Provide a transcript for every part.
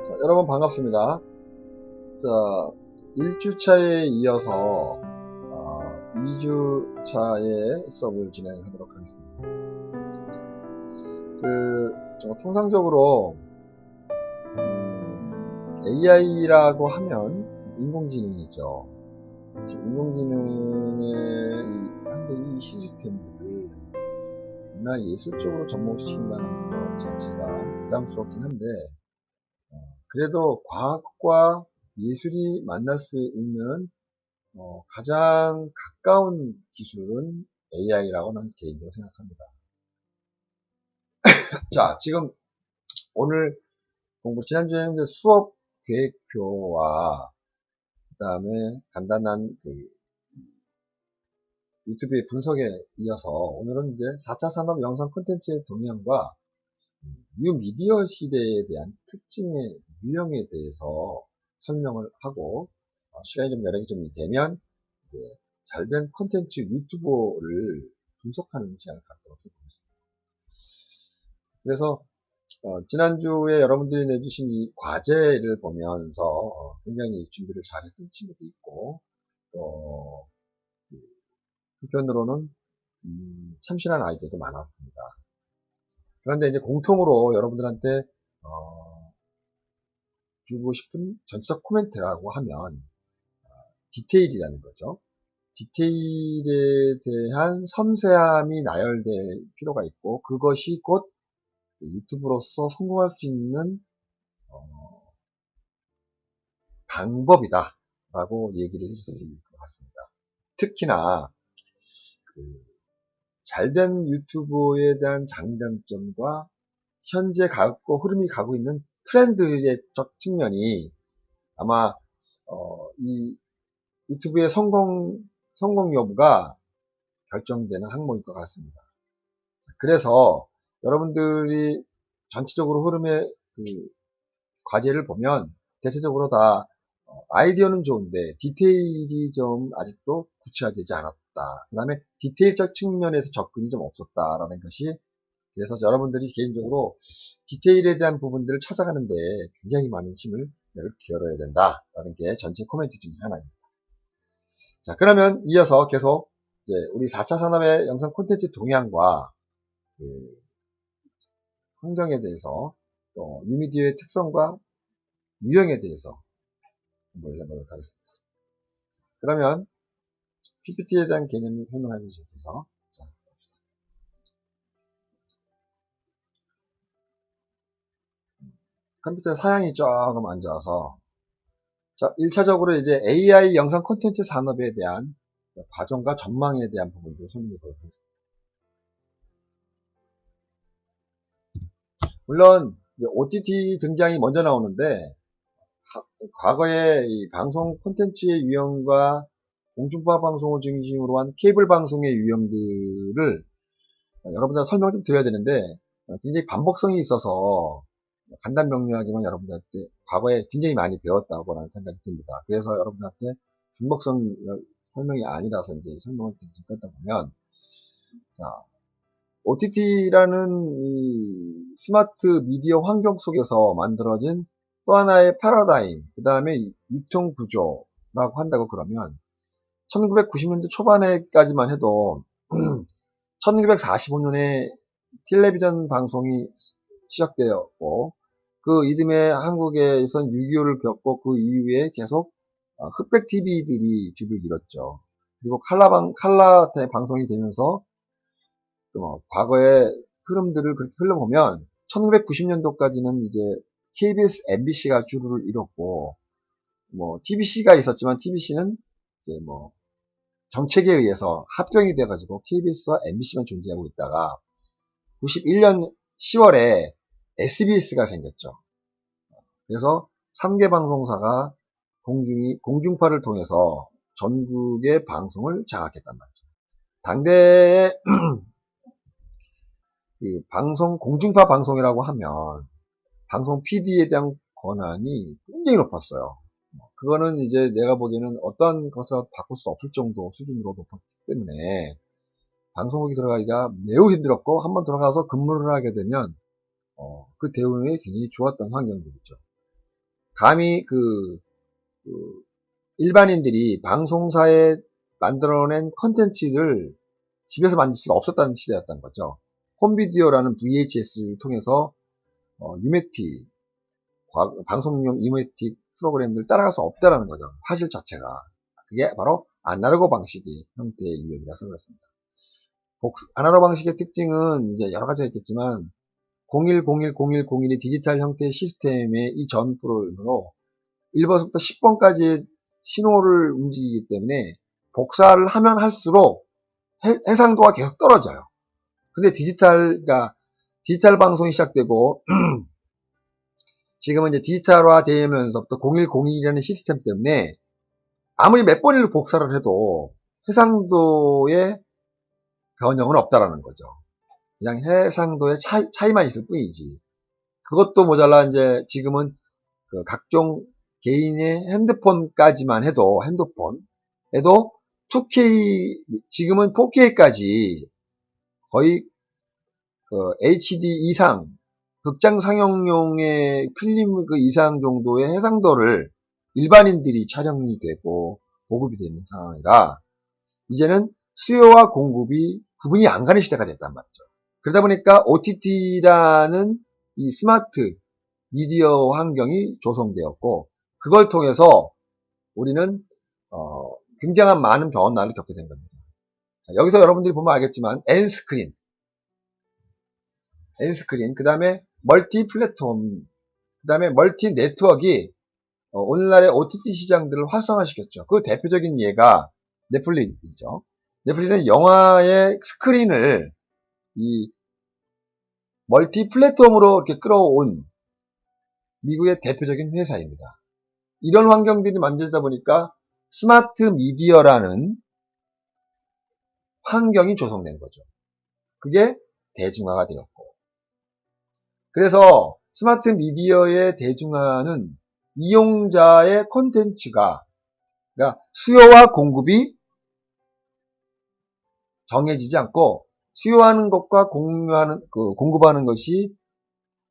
자, 여러분 반갑습니다. 자, 1주차에 이어서 2주차의 수업을 진행하도록 하겠습니다. 통상적으로 AI라고 하면 인공지능이죠. 지금 인공지능의 현재 이 시스템들을 문화예술 쪽으로 접목시킨다는 것 자체가 부담스럽긴 한데, 그래도 과학과 예술이 만날 수 있는 가장 가까운 기술은 AI라고 나는 개인적으로 생각합니다. 자, 지금 오늘 지난주에는 이제 수업 계획표와 그 다음에 간단한 유튜브의 분석에 이어서 오늘은 이제 4차 산업 영상 콘텐츠의 동향과 뉴 미디어 시대에 대한 특징의 유형에 대해서 설명을 하고 시간이 좀 여력이 좀 되면 이제 잘된 콘텐츠 유튜버를 분석하는 시간을 갖도록 해보겠습니다. 그래서 지난주에 여러분들이 내주신 이 과제를 보면서 굉장히 준비를 잘했던 친구도 있고 또 한편으로는 참신한 아이디어도 많았습니다. 그런데 이제 공통으로 여러분들한테 주고 싶은 전체적 코멘트라고 하면 디테일이라는 거죠. 디테일에 대한 섬세함이 나열될 필요가 있고 그것이 곧 유튜브로서 성공할 수 있는 방법이다 라고 얘기를 했을 것 같습니다. 특히나 잘된 유튜브에 대한 장단점과 현재 흐름이 가고 있는 트렌드의 측면이 아마 이 유튜브의 성공 여부가 결정되는 항목일 것 같습니다. 그래서 여러분들이 전체적으로 흐름의 과제를 보면 대체적으로 다 아이디어는 좋은데 디테일이 좀 아직도 구체화되지 않았다. 그 다음에 디테일적 측면에서 접근이 좀 없었다라는 것이, 그래서 여러분들이 개인적으로 디테일에 대한 부분들을 찾아가는데 굉장히 많은 힘을 기울여야 된다라는 게 전체 코멘트 중에 하나입니다. 자, 그러면 이어서 계속 이제 우리 4차 산업의 영상 콘텐츠 동향과 환경에 대해서 또 뉴미디어의 특성과 유형에 대해서 한번 해보도록 하겠습니다. 그러면 PPT에 대한 개념을 설명해 주셔서 자, 컴퓨터 사양이 조금 안 좋아서 자, 1차적으로 이제 AI 영상 콘텐츠 산업에 대한 과정과 전망에 대한 부분들을 설명해 보도록 하겠습니다. 물론 OTT 등장이 먼저 나오는데 과거에 이 방송 콘텐츠의 유형과 공중파 방송을 중심으로 한 케이블 방송의 유형들을 여러분들 설명을 좀 드려야 되는데 굉장히 반복성이 있어서 간단 명료하게만 여러분들한테 과거에 굉장히 많이 배웠다고라는 생각이 듭니다. 그래서 여러분들한테 중복성 설명이 아니라서 이제 설명을 드리지 않다 보면, 자, OTT라는 이 스마트 미디어 환경 속에서 만들어진 또 하나의 패러다임, 그 다음에 유통 구조라고 한다고 그러면 1990년대 초반에까지만 해도 1945년에 텔레비전 방송이 시작되었고 그 이듬해 한국에선 6.25를 겪고 그 이후에 계속 흑백 TV들이 주를 이뤘죠. 그리고 칼라 방송이 되면서 과거의 흐름들을 그렇게 흘러보면 1990년도까지는 이제 KBS, MBC가 주를 이뤘고 TBC가 있었지만 TBC는 이제 정책에 의해서 합병이 돼가지고 KBS와 MBC만 존재하고 있다가 91년 10월에 SBS가 생겼죠. 그래서 3개 방송사가 공중파를 통해서 전국의 방송을 장악했단 말이죠. 당대의 공중파 방송이라고 하면 방송 PD에 대한 권한이 굉장히 높았어요. 그거는 이제 내가 보기에는 어떤 것을 바꿀 수 없을 정도 수준으로 높았기 때문에 방송국에 들어가기가 매우 힘들었고 한번 들어가서 근무를 하게 되면 그 대우에 굉장히 좋았던 환경들이죠. 감히 그 일반인들이 방송사에 만들어낸 컨텐츠를 집에서 만들 수가 없었다는 시대였던 거죠. 홈비디오라는 VHS를 통해서 유메티 방송용 이메틱 프로그램을 따라갈 수 없다라는 거죠. 화질 자체가. 그게 바로 아날로그 방식의 형태의 유형이라서 그렇습니다. 아날로그 방식의 특징은 이제 여러 가지가 있겠지만 01010101이 디지털 형태의 시스템의 이 전 프로그램으로 1번부터 10번까지 신호를 움직이기 때문에 복사를 하면 할수록 해상도가 계속 떨어져요. 근데 그러니까 디지털 방송이 시작되고 지금은 이제 디지털화 되면서부터 0101이라는 시스템 때문에 아무리 몇 번을 복사를 해도 해상도의 변형은 없다라는 거죠. 그냥 해상도의 차이만 있을 뿐이지. 그것도 모자라 이제 지금은 그 각종 개인의 핸드폰까지만 해도 핸드폰에도 2K 지금은 4K까지 거의 HD 이상 극장 상영용의 필름 그 이상 정도의 해상도를 일반인들이 촬영이 되고 보급이 되는 상황이라 이제는 수요와 공급이 구분이 안 가는 시대가 됐단 말이죠. 그러다 보니까 OTT라는 이 스마트 미디어 환경이 조성되었고 그걸 통해서 우리는 굉장한 많은 변화를 겪게 된 겁니다. 자, 여기서 여러분들이 보면 알겠지만 N스크린, 그 다음에 멀티 플랫폼, 그 다음에 멀티 네트워크가 오늘날의 OTT 시장들을 활성화시켰죠. 그 대표적인 예가 넷플릭스죠. 넷플릭스는 영화의 스크린을 이 멀티 플랫폼으로 이렇게 끌어온 미국의 대표적인 회사입니다. 이런 환경들이 만들다 보니까 스마트 미디어라는 환경이 조성된 거죠. 그게 대중화가 되었고. 그래서 스마트 미디어의 대중화는 이용자의 콘텐츠가, 그러니까 수요와 공급이 정해지지 않고 수요하는 것과 공급하는 것이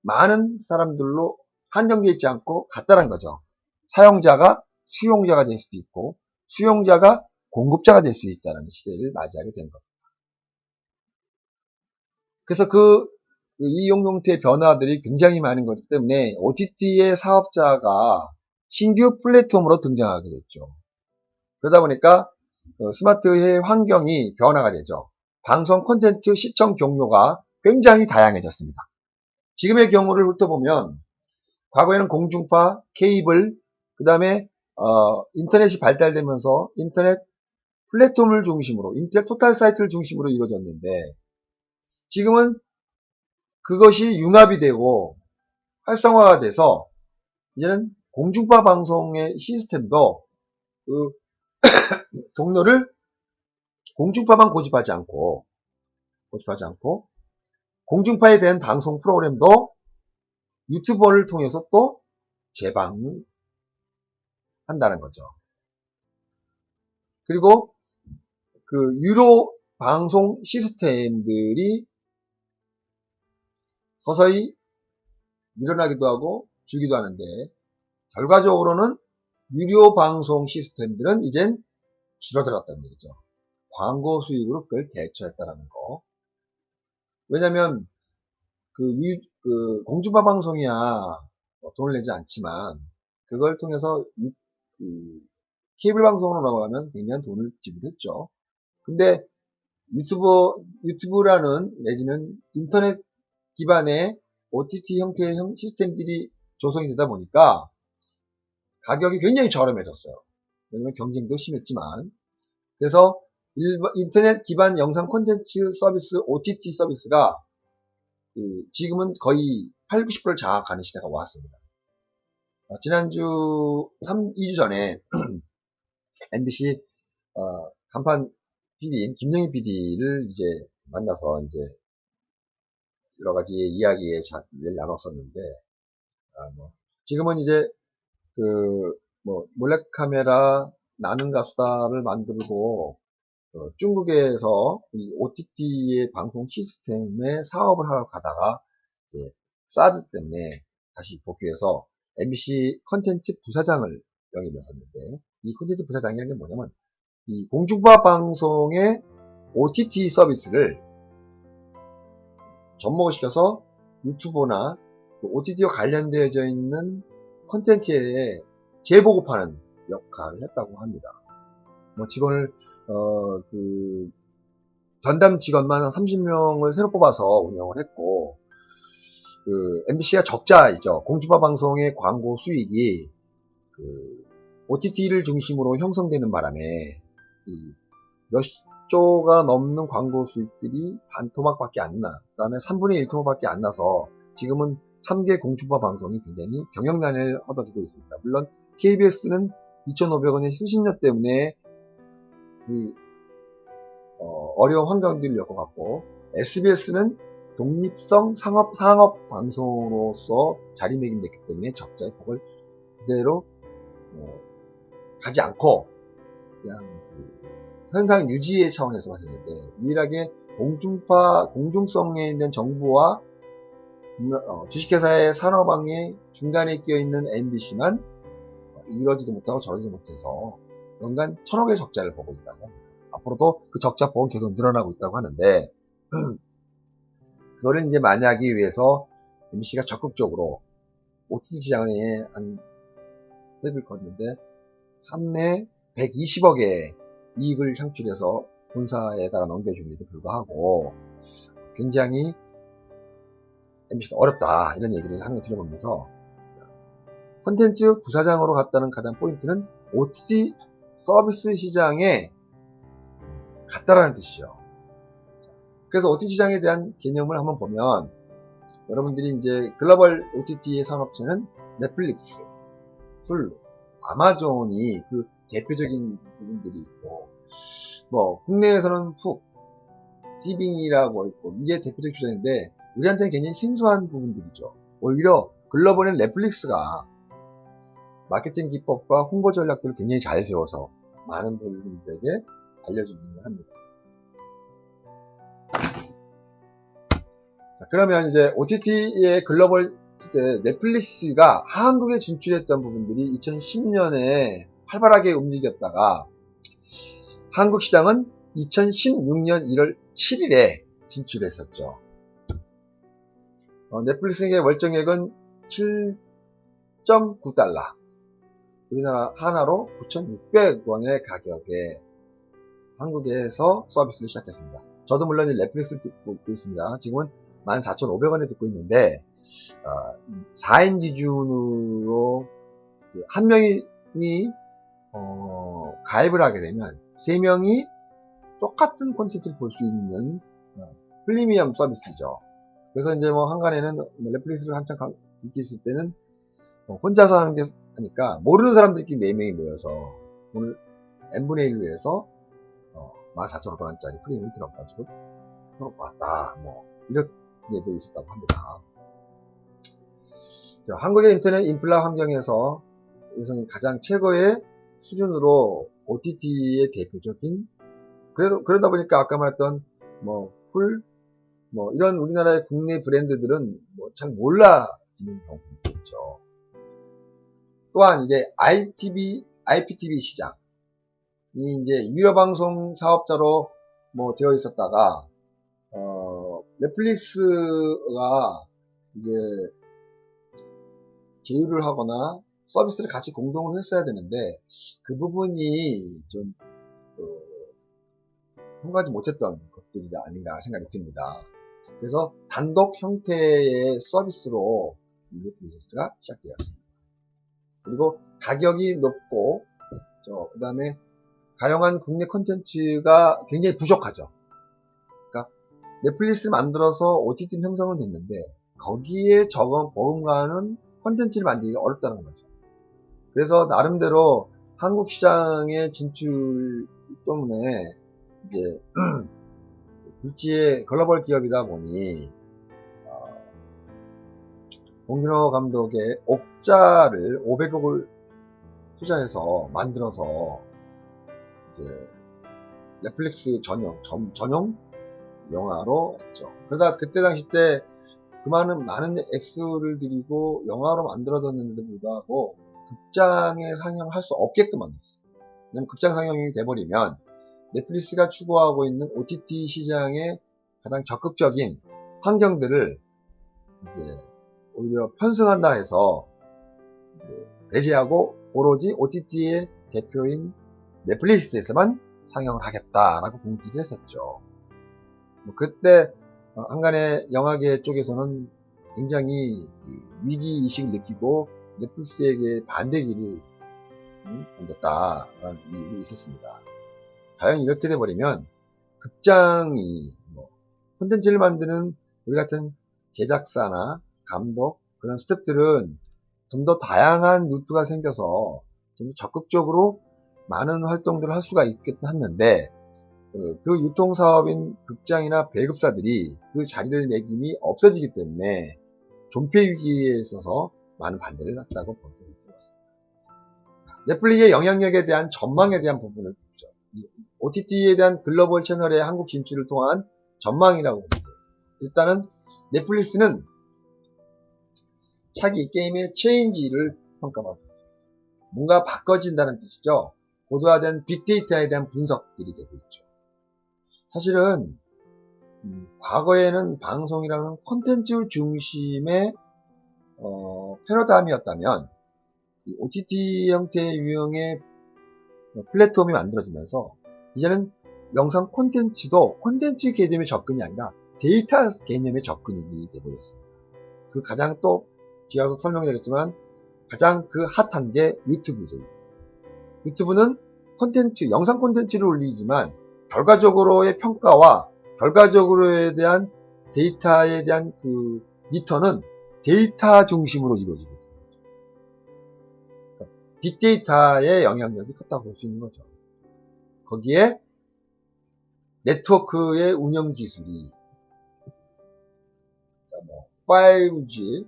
많은 사람들로 한정되어 있지 않고 같다는 거죠. 사용자가 수용자가 될 수도 있고 수용자가 공급자가 될 수 있다는 시대를 맞이하게 된 겁니다. 그래서 이용 형태의 변화들이 굉장히 많은 거기 때문에 OTT의 사업자가 신규 플랫폼으로 등장하게 됐죠. 그러다 보니까 스마트의 환경이 변화가 되죠. 방송 콘텐츠 시청 경로가 굉장히 다양해졌습니다. 지금의 경우를 훑어보면 과거에는 공중파, 케이블, 그 다음에 인터넷이 발달되면서 인터넷 플랫폼을 중심으로 인터넷 토탈 사이트를 중심으로 이루어졌는데 지금은 그것이 융합이 되고 활성화가 돼서 이제는 공중파 방송의 시스템도 그 경로를 공중파만 고집하지 않고 공중파에 대한 방송 프로그램도 유튜버를 통해서 또 재방한다는 거죠. 그리고 그 유료 방송 시스템들이 서서히 늘어나기도 하고 줄기도 하는데 결과적으로는 유료 방송 시스템들은 이젠 줄어들었다는 얘기죠. 광고 수익으로 그걸 대처했다라는 거. 왜냐면 공중파 방송이야 돈을 내지 않지만 그걸 통해서 케이블 방송으로 넘어가면 굉장히 돈을 지불했죠. 근데 유튜브라는 내지는 인터넷 기반의 OTT 형태의 시스템들이 조성이 되다 보니까 가격이 굉장히 저렴해졌어요. 왜냐면 경쟁도 심했지만. 그래서 인터넷 기반 영상 콘텐츠 서비스, OTT 서비스가 지금은 거의 8, 90%를 장악하는 시대가 왔습니다. 지난주 2주 전에 MBC 간판 PD인 김영희 PD를 이제 만나서 이제 여러 가지 이야기에 나눴었는데 지금은 이제 몰래카메라 나는 가수다를 만들고 중국에서 이 OTT의 방송 시스템에 사업을 하러 가다가 이제 사드 때문에 다시 복귀해서 MBC 컨텐츠 부사장을 영입을 했는데, 이 컨텐츠 부사장이라는 게 뭐냐면 이 공중파 방송의 OTT 서비스를 접목을 시켜서 유튜브나 OTT와 관련되어져 있는 컨텐츠에 재보급하는 역할을 했다고 합니다. 뭐 직원을 전담 직원만 30명을 새로 뽑아서 운영을 했고, MBC가 적자이죠. 공중파 방송의 광고 수익이 OTT를 중심으로 형성되는 바람에 몇 조가 넘는 광고 수익들이 반토막밖에 안 나. 그 다음에 3분의 1 토막밖에 안 나서 지금은 3개 공중파 방송이 굉장히 경영난을 얻어지고 있습니다. 물론 KBS는 2,500원의 수신료 때문에 어려운 환경들을 겪어갔고, SBS는 독립성 상업 방송으로서 자리매김됐기 때문에 적자의 폭을 그대로 가지 않고 그냥 현상 유지의 차원에서 봤는데, 유일하게 공중성에 있는 정부와 주식회사의 산업왕의 중간에 끼어있는 MBC만 이러지도 못하고 저러지도 못해서 연간 1,000억의 적자를 보고 있다고 합니다. 앞으로도 그 적자 폭은 계속 늘어나고 있다고 하는데, 그거를 이제 만회하기 위해서 MBC가 적극적으로 OTT 시장에 획을 걷는데, 한 해 120억의 이익을 창출해서 본사에다가 넘겨줌에도 불구하고 굉장히 MBC가 어렵다, 이런 얘기를 하는 거 들어보면서, 콘텐츠 부사장으로 갔다는 가장 포인트는 OTT 서비스 시장에 갔다라는 뜻이죠. 그래서 OTT 시장에 대한 개념을 한번 보면, 여러분들이 이제 글로벌 OTT의 산업체는 넷플릭스, 훌루, 아마존이 그 대표적인 부분들이 있고, 뭐 국내에서는 훅, 티빙이라고 있고, 이게 대표적 주장인데 우리한테는 굉장히 생소한 부분들이죠. 오히려 글로벌은 넷플릭스가 마케팅 기법과 홍보 전략들을 굉장히 잘 세워서 많은 분들에게 알려주기를 합니다. 자, 그러면 이제 OTT의 글로벌 시대 넷플릭스가 한국에 진출했던 부분들이 2010년에 활발하게 움직였다가 한국 시장은 2016년 1월 7일에 진출했었죠. 넷플릭스의 월정액은 7.9달러, 우리나라 하나로 9,600원의 가격에 한국에서 서비스를 시작했습니다. 저도 물론 넷플릭스를 듣고 있습니다. 지금은 14,500원에 듣고 있는데, 4인 기준으로 한 명이 가입을 하게 되면 3명이 똑같은 콘텐츠를 볼 수 있는 프리미엄 서비스죠. 그래서 이제 뭐 한간에는 넷플릭스를 한참 인기 있을 때는 혼자서 하는 게 하니까 모르는 사람들끼리 4명이 모여서 오늘 n분의 1로 해서 14,500원짜리 프리미엄을 들어가지고 서로 왔다, 뭐 이런 예도 있었다고 합니다. 자, 한국의 인터넷 인플라 환경에서 가장 최고의 수준으로 OTT의 대표적인, 그러다 보니까 아까 말했던 이런 우리나라의 국내 브랜드들은 잘 몰라지는 경우가 있겠죠. 또한 이제 IPTV 시장, 이제 유료방송 사업자로 되어 있었다가 넷플릭스가 이제 제휴를 하거나 서비스를 같이 공동으로 했어야 되는데 그 부분이 좀 통과하지 못했던 것들이 아닌가 생각이 듭니다. 그래서 단독 형태의 서비스로 넷플릭스가 시작되었습니다. 그리고 가격이 높고 그 다음에 다양한 국내 콘텐츠가 굉장히 부족하죠. 그러니까 넷플릭스를 만들어서 OTT 형성은 됐는데 거기에 버금가는 콘텐츠를 만들기가 어렵다는 거죠. 그래서 나름대로 한국 시장의 진출 때문에 이제 굴지의 글로벌 기업이다 보니 홍준호 감독의 옥자를 500억을 투자해서 만들어서 이제 넷플릭스 전용 영화로 했죠. 그러다 그때 당시 때 그 많은 액수를 들이고 영화로 만들어졌는데도 불구하고 극장에 상영할 수 없게끔 만들었어요. 왜냐면 극장 상영이 돼버리면 넷플릭스가 추구하고 있는 OTT 시장의 가장 적극적인 환경들을 이제 오히려 편승한다 해서 이제 배제하고 오로지 OTT의 대표인 넷플릭스에서만 상영을 하겠다라고 공지를 했었죠. 그때 한간의 영화계 쪽에서는 굉장히 위기의식을 느끼고 넷플릭스에게 반대기를 던졌다라는 일이 있었습니다. 과연 이렇게 돼버리면 극장이 콘텐츠를 만드는 우리 같은 제작사나 감독 그런 스태프들은 좀 더 다양한 루트가 생겨서 좀 더 적극적으로 많은 활동들을 할 수가 있겠는데 그 유통사업인 극장이나 배급사들이 그 자리를 매김이 없어지기 때문에 존폐 위기에 있어서 많은 반대를 났다고 볼 수 있습니다. 넷플릭스의 영향력에 대한 전망에 대한 부분을 보죠. OTT에 대한 글로벌 채널의 한국 진출을 통한 전망이라고 봅니다. 일단은 넷플릭스는 차기 게임의 체인지를 평가받고 있습니다. 뭔가 바꿔진다는 뜻이죠. 고도화된 빅데이터에 대한 분석들이 되고 있죠. 사실은 과거에는 방송이라는 콘텐츠 중심의 패러다임이었다면 OTT 형태의 유형의 플랫폼이 만들어지면서 이제는 영상 콘텐츠도 콘텐츠 개념의 접근이 아니라 데이터 개념의 접근이 되어버렸습니다. 그 가장 또 뒤에서 설명드리겠지만 가장 그 핫한 게 유튜브죠. 유튜브는 콘텐츠, 영상 콘텐츠를 올리지만 결과적으로의 평가와 결과적으로에 대한 데이터에 대한 그 리턴은 데이터 중심으로 이루어지거든요. 그러니까 빅데이터의 영향력이 컸다고 볼 수 있는 거죠. 거기에 네트워크의 운영 기술이 그러니까 5G,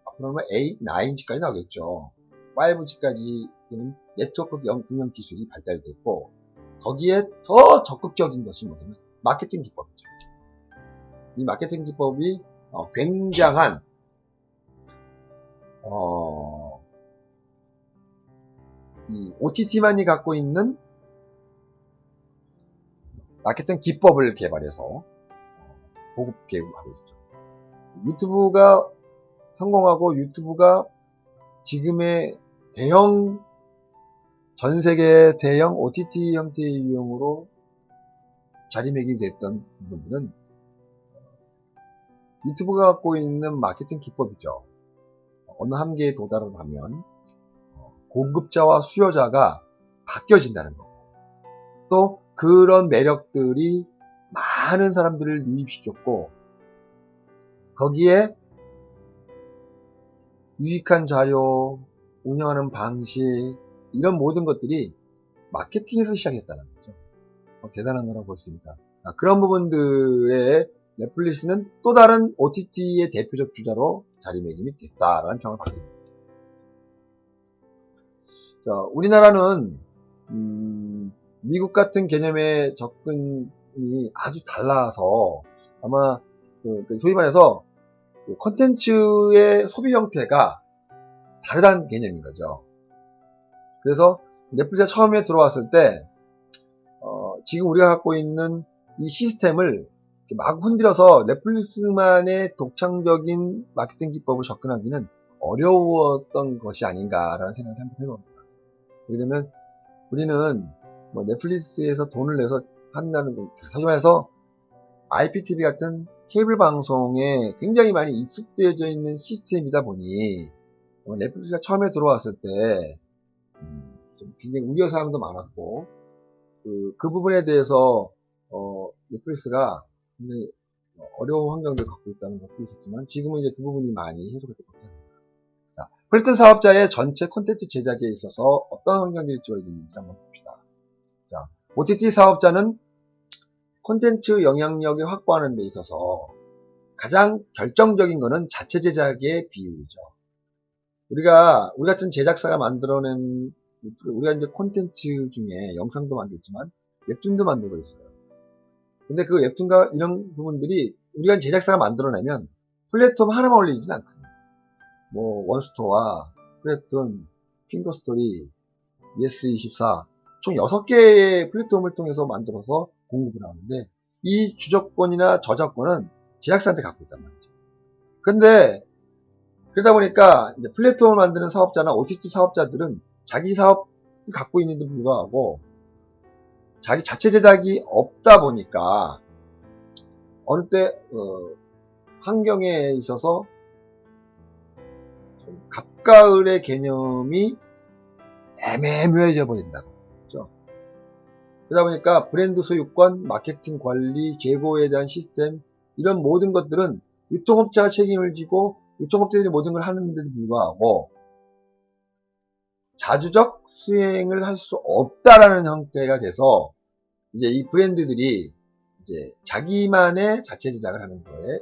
앞으로는 8, 9G까지 나오겠죠. 5G까지는 네트워크 운영 기술이 발달됐고 거기에 더 적극적인 것이 뭐냐면 마케팅 기법이죠. 이 마케팅 기법이 굉장한 이 OTT만이 갖고 있는 마케팅 기법을 개발해서 보급 개발하고 있죠. 유튜브가 성공하고 유튜브가 지금의 전 세계 대형 OTT 형태의 유형으로 자리매김됐던 부분들은 유튜브가 갖고 있는 마케팅 기법이죠. 어느 한계에 도달을 하면 공급자와 수요자가 바뀌어진다는 거. 또 그런 매력들이 많은 사람들을 유입시켰고 거기에 유익한 자료, 운영하는 방식 이런 모든 것들이 마케팅에서 시작했다는 거죠. 대단한 거라고 볼 수 있습니다. 그런 부분들에 넷플릭스는 또 다른 OTT의 대표적 주자로 자리매김이 됐다라는 평을 받게 됩니다. 자, 우리나라는 미국 같은 개념의 접근이 아주 달라서 아마 소위 말해서 콘텐츠의 소비 형태가 다르다는 개념인 거죠. 그래서 넷플릭스가 처음에 들어왔을 때 지금 우리가 갖고 있는 이 시스템을 막 흔들어서 넷플릭스만의 독창적인 마케팅 기법을 접근하기는 어려웠던 것이 아닌가라는 생각을 한번 해봅니다. 왜냐면 우리는 넷플릭스에서 돈을 내서 한다는 거, 사실 말해서 IPTV 같은 케이블 방송에 굉장히 많이 익숙되어져 있는 시스템이다 보니 넷플릭스가 처음에 들어왔을 때 좀 굉장히 우려사항도 많았고 그 부분에 대해서 넷플릭스가 굉장히 어려운 환경들을 갖고 있다는 것도 있었지만 지금은 이제 그 부분이 많이 해소가 될 것 같아요. 자, 플랫폼 사업자의 전체 콘텐츠 제작에 있어서 어떤 환경들이 주어지는지 한번 봅시다. 자, OTT 사업자는 콘텐츠 영향력을 확보하는 데 있어서 가장 결정적인 것은 자체 제작의 비율이죠. 우리 같은 제작사가 만들어낸 우리가 이제 콘텐츠 중에 영상도 만들지만 웹툰도 만들고 있어요. 근데 그 웹툰과 이런 부분들이 우리가 제작사가 만들어내면 플랫폼 하나만 올리지는 않거든요. 뭐 원스토어, 플랫톤, 핑거스토리, 예스24 총 6개의 플랫폼을 통해서 만들어서 공급을 하는데 이 주저권이나 저작권은 제작사한테 갖고 있단 말이죠. 근데 그러다 보니까 이제 플랫폼을 만드는 사업자나 OTT 사업자들은 자기 사업을 갖고 있는데 불구하고 자기 자체 제작이 없다 보니까 어느 때 환경에 있어서 좀 갑가을의 개념이 애매모호해져 버린다고. 그렇죠? 그러다 보니까 브랜드 소유권, 마케팅 관리, 재고에 대한 시스템 이런 모든 것들은 유통업자가 책임을 지고 유통업자들이 모든 걸 하는데도 불구하고 자주적 수행을 할 수 없다라는 형태가 돼서 이제 이 브랜드들이 이제 자기만의 자체 제작을 하는 거에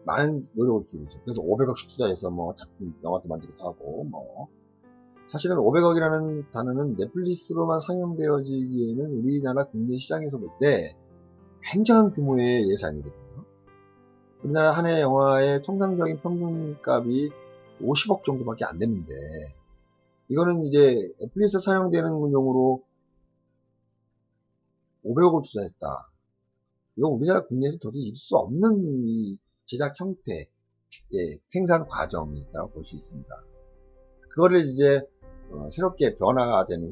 많은 노력을 기울이죠. 그래서 500억씩 투자해서 뭐 작품 영화도 만들기도 하고 뭐 사실은 500억이라는 단어는 넷플릭스로만 상영되어지기에는 우리나라 국내 시장에서 볼 때 굉장한 규모의 예산이거든요. 우리나라 한 해 영화의 통상적인 평균값이 50억 정도밖에 안 되는데 이거는 이제 넷플릭스 사용되는 용으로 500억을 투자했다. 이건 우리나라 국내에서 도저히 있을 수 없는 이 제작 형태의 생산 과정이라고 볼 수 있습니다. 그거를 이제 새롭게 변화가 되는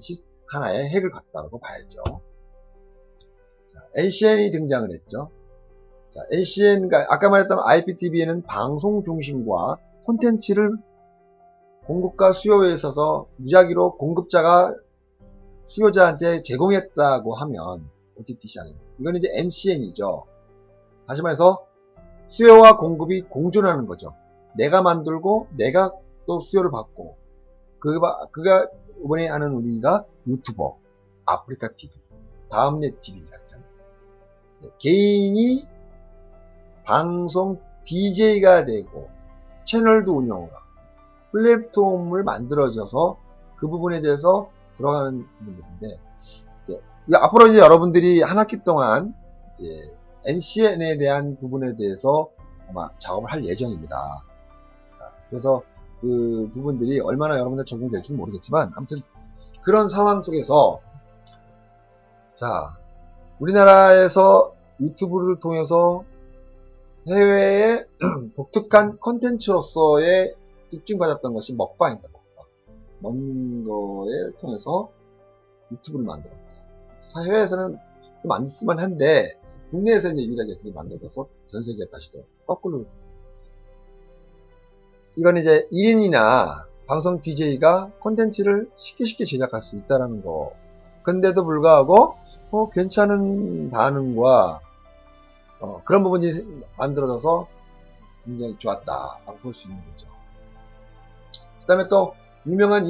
하나의 핵을 갖다라고 봐야죠. 자, NCN이 등장을 했죠. 자, NCN가 아까 말했던 IPTV에는 방송 중심과 콘텐츠를 공급과 수요에 있어서 무작위로 공급자가 수요자한테 제공했다고 하면 OTT 시장에 이건 이제 MCN이죠. 다시 말해서 수요와 공급이 공존하는 거죠. 내가 만들고 내가 또 수요를 받고 그가 이번에 하는 우리가 유튜버, 아프리카 TV, 다음넷 TV 같은 개인이 방송 BJ가 되고 채널도 운영을 하고 플랫폼을 만들어져서 그 부분에 대해서 들어가는 부분들인데 이제 앞으로 이제 여러분들이 한 학기 동안 이제 NCN에 대한 부분에 대해서 아마 작업을 할 예정입니다. 그래서 그 부분들이 얼마나 여러분들 적용될지는 모르겠지만 아무튼 그런 상황 속에서 자 우리나라에서 유튜브를 통해서 해외의 독특한 컨텐츠로서의 입증받았던 것이 먹방입니다. 먹는 거에 통해서 유튜브를 만들었다. 해외에서는 만들수만 한데 국내에서 이제 유일하게 그게 만들어서 전 세계에 다시 또 거꾸로 이건 이제 1인이나 방송 BJ가 콘텐츠를 쉽게 제작할 수 있다는 거. 근데도 불구하고 괜찮은 반응과 그런 부분이 만들어져서 굉장히 좋았다 라고 볼 수 있는 거죠. 그 다음에 또 유명한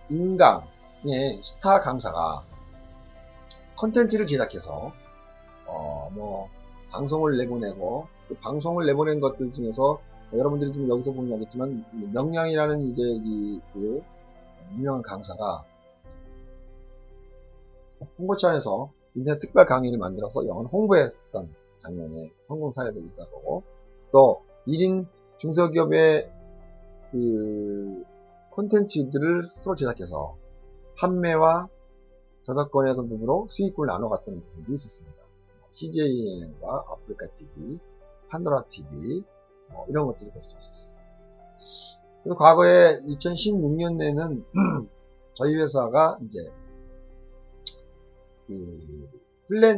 인강의 스타 강사가 콘텐츠를 제작해서 방송을 내보내고 그 방송을 내보낸 것들 중에서 여러분들이 지금 여기서 보면 알겠지만 명량이라는 이제 그 유명한 강사가 홍보차원에서 인터넷 특별 강의를 만들어서 영어를 홍보했던 장면의 성공 사례도 있어 보고 또 1인 중소기업의 그 콘텐츠들을 서로 제작해서 판매와 저작권의 부분으로 수익을 나눠갔던 부분도 있었습니다. CJN과 아프리카 TV, 판도라 TV 이런 것들을 볼 수 있었어요. 그래서 과거에 2016년에는 저희 회사가 이제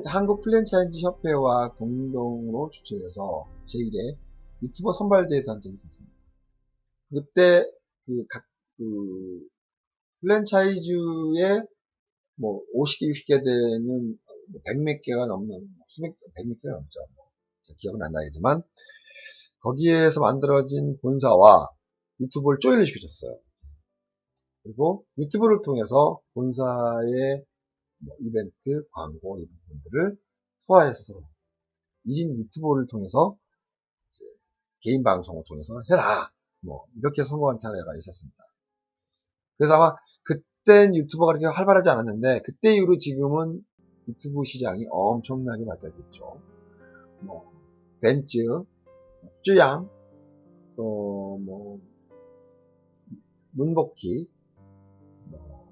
한국 플랜차이즈 협회와 공동으로 주최해서 제1회 유튜버 선발대회도 한 적이 있었습니다. 그때 각 플랜차이즈에 50개, 60개 되는 100몇 개가 넘는 100몇 개가 넘죠. 기억은 안 나겠지만 거기에서 만들어진 본사와 유튜브를 조인을 시켜줬어요. 그리고 유튜브를 통해서 본사의 이벤트, 광고 이 부분들을 소화해서 서로 1인 유튜브를 통해서 개인 방송을 통해서 해라. 이렇게 성공한 사례가 있었습니다. 그래서 아마 그땐 유튜버가 그렇게 활발하지 않았는데 그때 이후로 지금은 유튜브 시장이 엄청나게 발달됐죠. 뭐 벤츠, 쯔양, 또 뭐 문복희, 뭐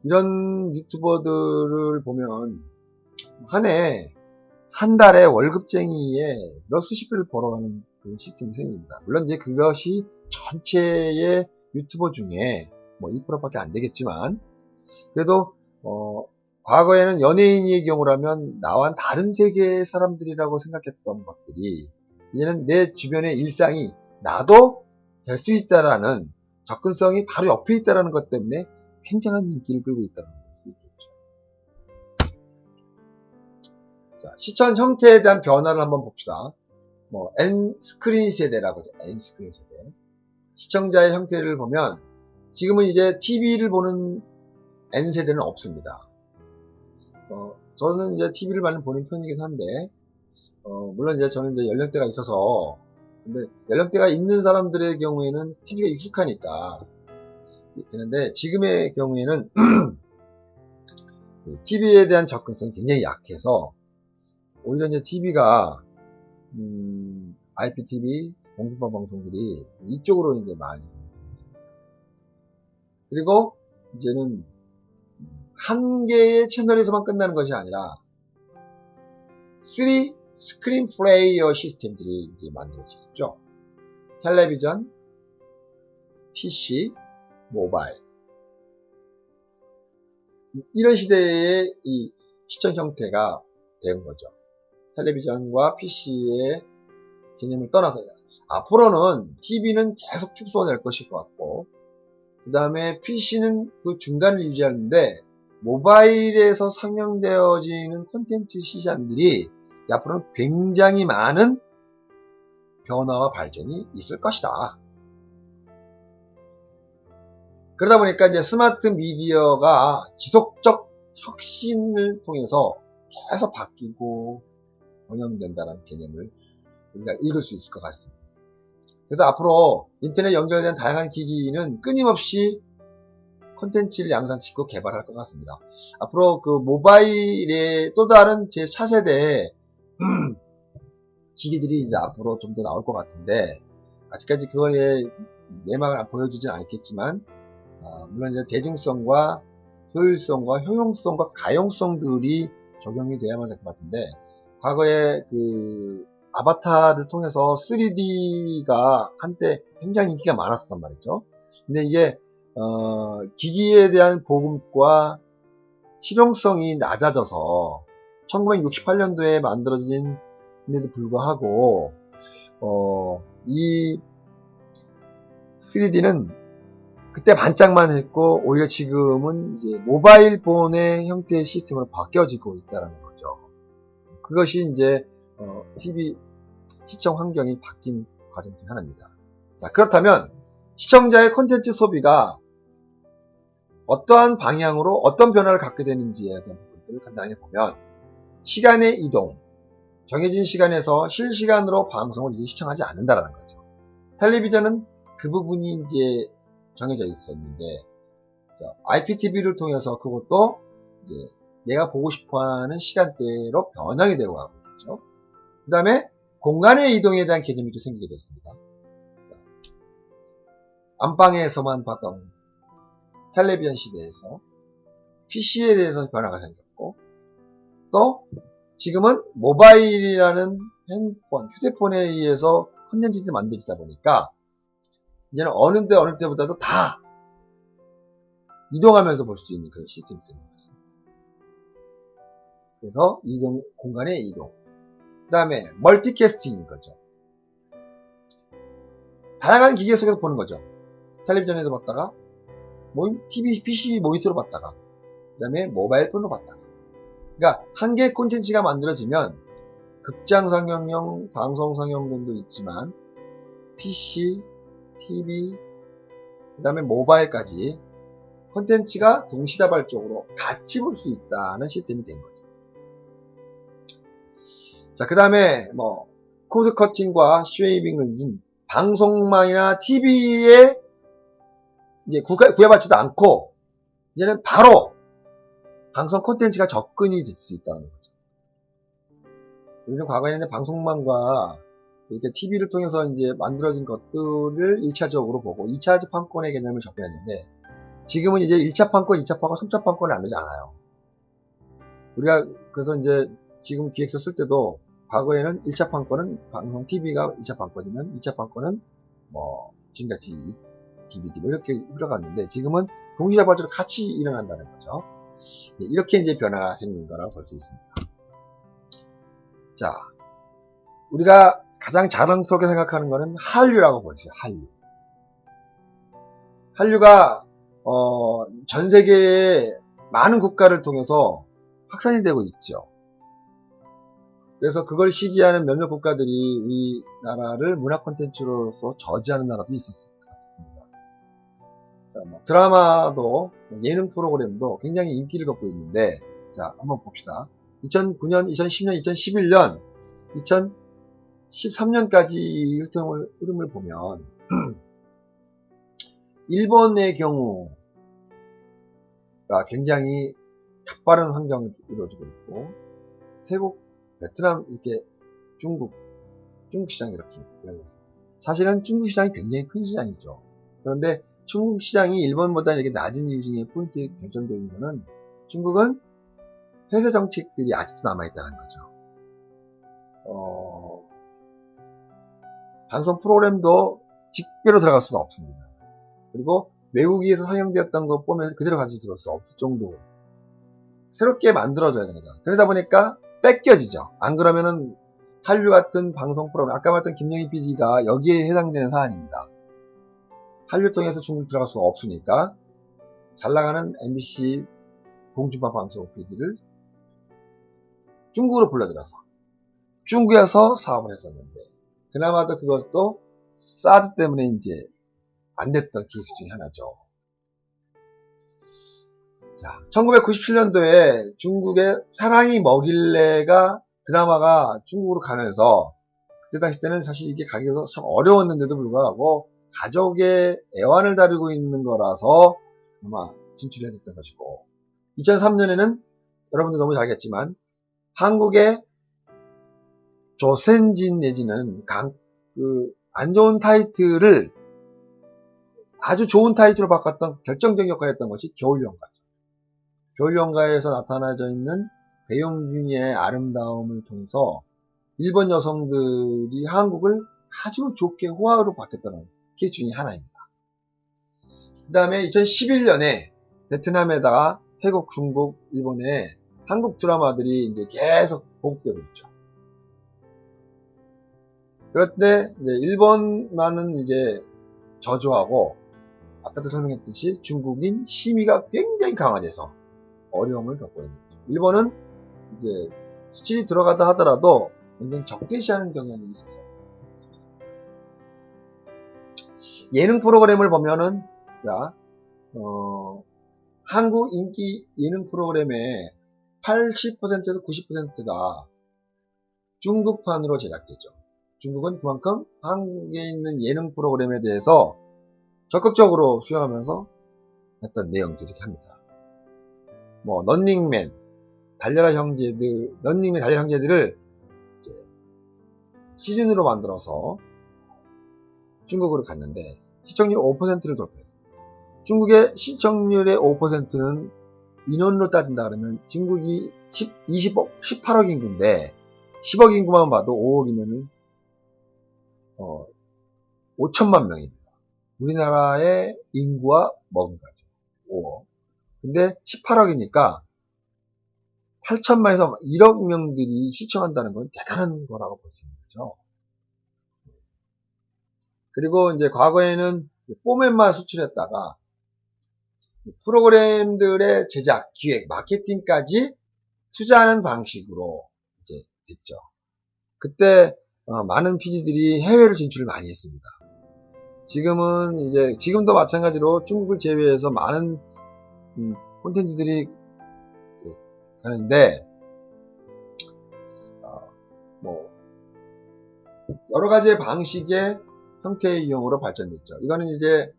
이런 유튜버들을 보면 한 달에 월급쟁이에 몇 수십 배를 벌어가는 그런 시스템이 생깁니다. 물론 이제 그것이 전체의 유튜버 중에 뭐 1%밖에 안 되겠지만, 그래도 과거에는 연예인의 경우라면 나와 다른 세계의 사람들이라고 생각했던 것들이 이제는 내 주변의 일상이 나도 될 수 있다라는 접근성이 바로 옆에 있다라는 것 때문에 굉장한 인기를 끌고 있다는 수 있겠죠. 자, 시청 형태에 대한 변화를 한번 봅시다. 뭐 N스크린 세대라고 하죠. N스크린 세대. 시청자의 형태를 보면 지금은 이제 TV를 보는 N세대는 없습니다. 저는 이제 TV를 많이 보는 편이긴 한데, 물론 이제 저는 이제 연령대가 있어서, 근데 연령대가 있는 사람들의 경우에는 TV가 익숙하니까. 그런데 지금의 경우에는 TV에 대한 접근성이 굉장히 약해서, 오히려 이제 TV가, IPTV, 공중파 방송들이 이쪽으로 이제 많이. 그리고 이제는 한 개의 채널에서만 끝나는 것이 아니라 3 스크린 플레이어 시스템들이 이제 만들어지겠죠. 텔레비전, PC, 모바일. 이런 시대의 이 시청 형태가 된 거죠. 텔레비전과 PC의 개념을 떠나서 앞으로는 TV는 계속 축소가 될 것일 것 같고, 그 다음에 PC는 그 중간을 유지하는데 모바일에서 상영되어지는 콘텐츠 시장들이 앞으로는 굉장히 많은 변화와 발전이 있을 것이다. 그러다 보니까 이제 스마트 미디어가 지속적 혁신을 통해서 계속 바뀌고 변형된다는 개념을 우리가 읽을 수 있을 것 같습니다. 그래서 앞으로 인터넷 연결된 다양한 기기는 끊임없이 콘텐츠를 양산시키고 개발할 것 같습니다. 앞으로 그 모바일의 또 다른 제 차세대의 기기들이 이제 앞으로 좀 더 나올 것 같은데, 아직까지 그거에 내막을 보여주진 않겠지만, 물론 이제 대중성과 효율성과 효용성과 가용성들이 적용이 돼야만 될 것 같은데, 과거에 그 아바타를 통해서 3D가 한때 굉장히 인기가 많았단 말이죠. 근데 이게 기기에 대한 보급과 실용성이 낮아져서 1968년도에 만들어진 데도 불구하고 이 3D는 그때 반짝만 했고 오히려 지금은 이제 모바일 폰의 형태의 시스템으로 바뀌어지고 있다는 거죠. 그것이 이제 TV 시청 환경이 바뀐 과정 중 하나입니다. 자, 그렇다면 시청자의 콘텐츠 소비가 어떠한 방향으로 어떤 변화를 갖게 되는지에 대한 부분들을 간단하게 보면, 시간의 이동, 정해진 시간에서 실시간으로 방송을 이제 시청하지 않는다라는 거죠. 텔레비전은 그 부분이 이제 정해져 있었는데, IPTV를 통해서 그것도 이제 내가 보고 싶어하는 시간대로 변형이 되고 가고 있죠. 그 다음에 공간의 이동에 대한 개념이 또 생기게 됐습니다. 안방에서만 봤던 텔레비전 시대에서 PC에 대해서 변화가 생겼고, 또 지금은 모바일이라는 핸드폰, 휴대폰에 의해서 콘텐츠를 만들다 보니까 이제는 어느 때보다도 다 이동하면서 볼 수 있는 그런 시스템이 되는 것 같습니다. 그래서 공간의 이동. 그 다음에 멀티캐스팅인 거죠. 다양한 기계 속에서 보는 거죠. 텔레비전에서 봤다가 TV, PC 모니터로 봤다가, 그 다음에 모바일 폰으로 봤다가. 그러니까 한 개의 콘텐츠가 만들어지면 극장 상영용, 방송 상영용도 있지만 PC, TV, 그 다음에 모바일까지 콘텐츠가 동시다발적으로 같이 볼 수 있다는 시스템이 된 거죠. 자, 그 다음에 코드 커팅과 쉐이빙을 방송망이나 TV에 이제 구애받지도 않고 이제는 바로 방송 콘텐츠가 접근이 될 수 있다는 거죠. 우리는 과거에는 방송망과 이렇게 TV를 통해서 이제 만들어진 것들을 1차적으로 보고 2차 판권의 개념을 접근했는데, 지금은 이제 1차 판권, 2차 판권, 3차 판권을 나누지 않아요. 우리가 그래서 이제 지금 기획서 쓸 때도 과거에는 1차 판권은 방송 TV가 1차 판권이면 2차 판권은 뭐 지금같이 DVD 뭐 이렇게 흘러갔는데, 지금은 동시다발적으로 같이 일어난다는 거죠. 이렇게 이제 변화가 생긴 거라고 볼 수 있습니다. 자, 우리가 가장 자랑스럽게 생각하는 거는 한류라고 보세요. 한류. 한류가 전 세계의 많은 국가를 통해서 확산이 되고 있죠. 그래서 그걸 시기하는 몇몇 국가들이 우리나라를 문화 콘텐츠로서 저지하는 나라도 있었을 것 같습니다. 자, 뭐 드라마도 예능 프로그램도 굉장히 인기를 갖고 있는데, 자, 한번 봅시다. 2009년, 2010년, 2011년, 2013년까지 흐름을 보면 일본의 경우가 굉장히 가파른 환경을 이루어지고 있고, 태국, 베트남, 이렇게 중국 시장 이렇게 이야기했습니다. 사실은 중국 시장이 굉장히 큰 시장이죠. 그런데 중국 시장이 일본보다 이렇게 낮은 이유 중에 포인트 결정적인 거는, 중국은 폐쇄 정책들이 아직도 남아있다는 거죠. 방송 프로그램도 직배로 들어갈 수가 없습니다. 그리고 외국에서 상영되었던 거 보면 그대로 가지고 들어올 수 없을 정도로 새롭게 만들어줘야 됩니다. 그러다 보니까 뺏겨지죠. 안 그러면은 한류 같은 방송 프로그램, 아까 말했던 김영희 PD가 여기에 해당되는 사안입니다. 한류 통해서 중국 들어갈 수가 없으니까 잘 나가는 MBC 공중파 방송 PD를 중국으로 불러들여서 중국에서 사업을 했었는데, 그나마도 그것도 사드 때문에 이제 안 됐던 케이스 중에 하나죠. 자, 1997년도에 중국의 사랑이 뭐길래가 드라마가 중국으로 가면서, 그때 당시 때는 사실 이게 가기가 참 어려웠는데도 불구하고 가족의 애환을 다루고 있는 거라서 아마 진출이 됐던 것이고, 2003년에는 여러분들 너무 잘 알겠지만 한국의 조센진 내지는 안 좋은 타이틀을 아주 좋은 타이틀로 바꿨던 결정적 역할을 했던 것이 겨울연가죠. 겨울연가에서 나타나져 있는 배용준의 아름다움을 통해서 일본 여성들이 한국을 아주 좋게 호화로 바뀌었다는 케이스 중에 하나입니다. 그 다음에 2011년에 베트남에다가 태국, 중국, 일본에 한국 드라마들이 이제 계속 보급되고 있죠. 그런데 이제 일본만은 이제 저조하고, 아까도 설명했듯이 중국인 심의가 굉장히 강화돼서 어려움을 겪고 있는 거죠. 일본은 이제 수출이 들어가다 하더라도 굉장히 적대시하는 경향이 있었어요. 예능 프로그램을 보면은, 자, 한국 인기 예능 프로그램의 80%에서 90%가 중국판으로 제작되죠. 중국은 그만큼 한국에 있는 예능 프로그램에 대해서 적극적으로 수용하면서 했던 내용들을 이렇게 합니다. 뭐 런닝맨, 달려라 형제들을 이제 시즌으로 만들어서 중국으로 갔는데 시청률 5%를 돌파했어요. 중국의 시청률의 5%는 인원으로 따진다 그러면 중국이 18억 인구인데 10억 인구만 봐도 5억이면은 5천만 명입니다. 우리나라의 인구와 먹은 거죠. 5억. 근데 18억이니까 8천만에서 1억 명들이 시청한다는 건 대단한 거라고 볼 수 있는 거죠. 그리고 이제 과거에는 포맷만 수출했다가 프로그램들의 제작, 기획, 마케팅까지 투자하는 방식으로 이제 됐죠. 그때 많은 PD들이 해외로 진출을 많이 했습니다. 지금도 마찬가지로 중국을 제외해서 많은 콘텐츠들이 가는데, 뭐 여러 가지의 방식의 형태의 이용으로 발전됐죠. 이거는 이제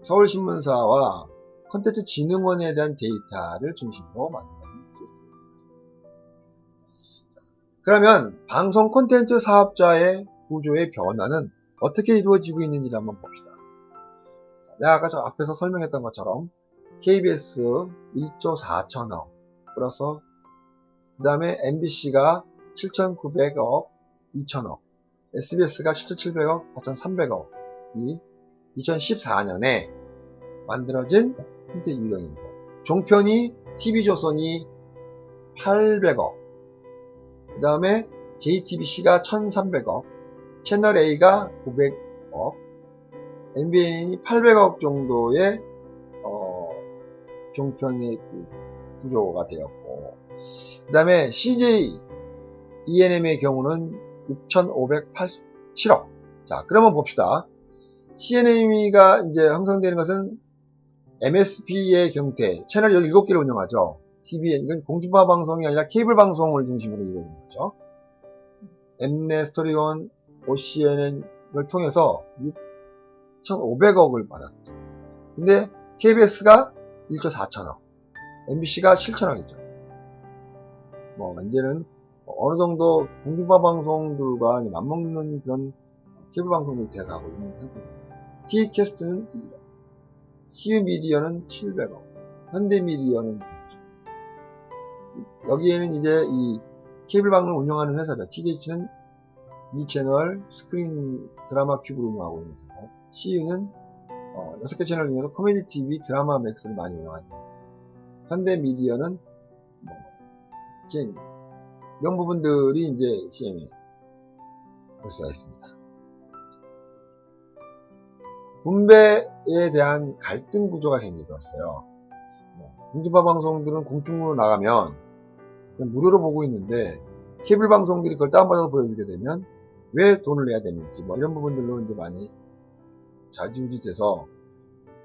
서울신문사와 콘텐츠 진흥원에 대한 데이터를 중심으로 만들어진 시스템. 그러면 방송 콘텐츠 사업자의 구조의 변화는 어떻게 이루어지고 있는지를 한번 봅시다. 내가 아까 저 앞에서 설명했던 것처럼 KBS 1조 4천억 플러스 그 다음에 MBC가 7,900억 2천억, SBS가 7,700억 4,300억이 2014년에 만들어진 콘텐츠 유형이고, 종편이 TV조선이 800억, 그 다음에 JTBC가 1300억, 채널A가 900억, MBN이 800억 정도의 종편의 구조가 되었고, 그 다음에 CJ ENM의 경우는 6,587억. 자, 그러면 봅시다. CNM가 이제 형성되는 것은 MSP의 경태, 채널 17개를 운영하죠. TVN, 이건 공중파 방송이 아니라 케이블 방송을 중심으로 이루어진 거죠. 엠넷스토리온, OCN을 통해서 6,500억을 받았죠. 근데 KBS가 1조 4천억, MBC가 7천억이죠. 이제는 어느 정도 공중파 방송들과 맞먹는 그런 케이블 방송이 돼가고 있는 상태입니다. T캐스트는 1억, CU미디어는 700억, 현대미디어는 여기에는 이제 이 케이블 방송을 운영하는 회사죠. TJ는 이채널 스크린 드라마 큐브를 운영하고 있는 회사고, CU는 6개 채널 중에서 코미디 TV 드라마 맥스를 많이 운영하는, 현대미디어는 이런 부분들이 이제 CM에 볼 수가 있습니다. 분배에 대한 갈등 구조가 생기고 있어요. 공중파 방송들은 공중으로 나가면 그냥 무료로 보고 있는데, 케이블 방송들이 그걸 다운받아서 보여주게 되면 왜 돈을 내야 되는지 이런 부분들로 이제 많이 좌지우지돼서,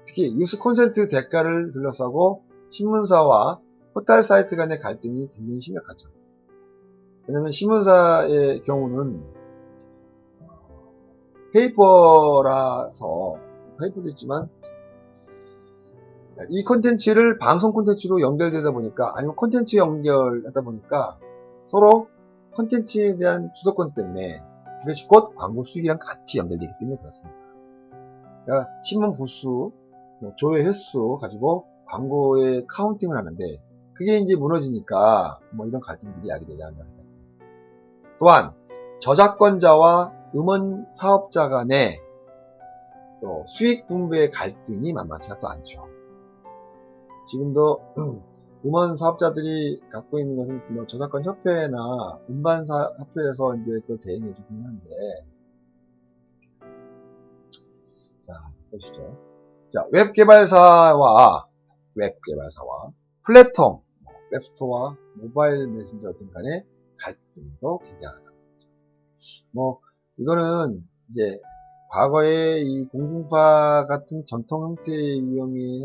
특히 유스 콘센트 대가를 둘러싸고 신문사와 포털 사이트 간의 갈등이 굉장히 심각하죠. 왜냐면 신문사의 경우는 페이퍼라서, 페이퍼도 있지만 이 콘텐츠를 방송 콘텐츠로 연결되다 보니까, 아니면 콘텐츠 연결하다 보니까 서로 콘텐츠에 대한 주도권 때문에, 그것이 곧 광고 수익이랑 같이 연결되기 때문에 그렇습니다. 그러니까 신문 부수, 조회 횟수 가지고 광고의 카운팅을 하는데, 그게 이제 무너지니까 이런 갈등들이 야기되지 않나 생각합니다. 또한 저작권자와 음원 사업자 간의 또 수익 분배의 갈등이 만만치가 또 않죠. 지금도 음원 사업자들이 갖고 있는 것은 저작권 협회나 음반사 협회에서 이제 그걸 대행해 주긴 하는데, 자, 보시죠. 자, 웹 개발사와 플랫폼, 웹스토어와 모바일 메신저 등 간의 갈등도 굉장하다. 이거는 이제 과거에 이 공중파 같은 전통 형태의 유형이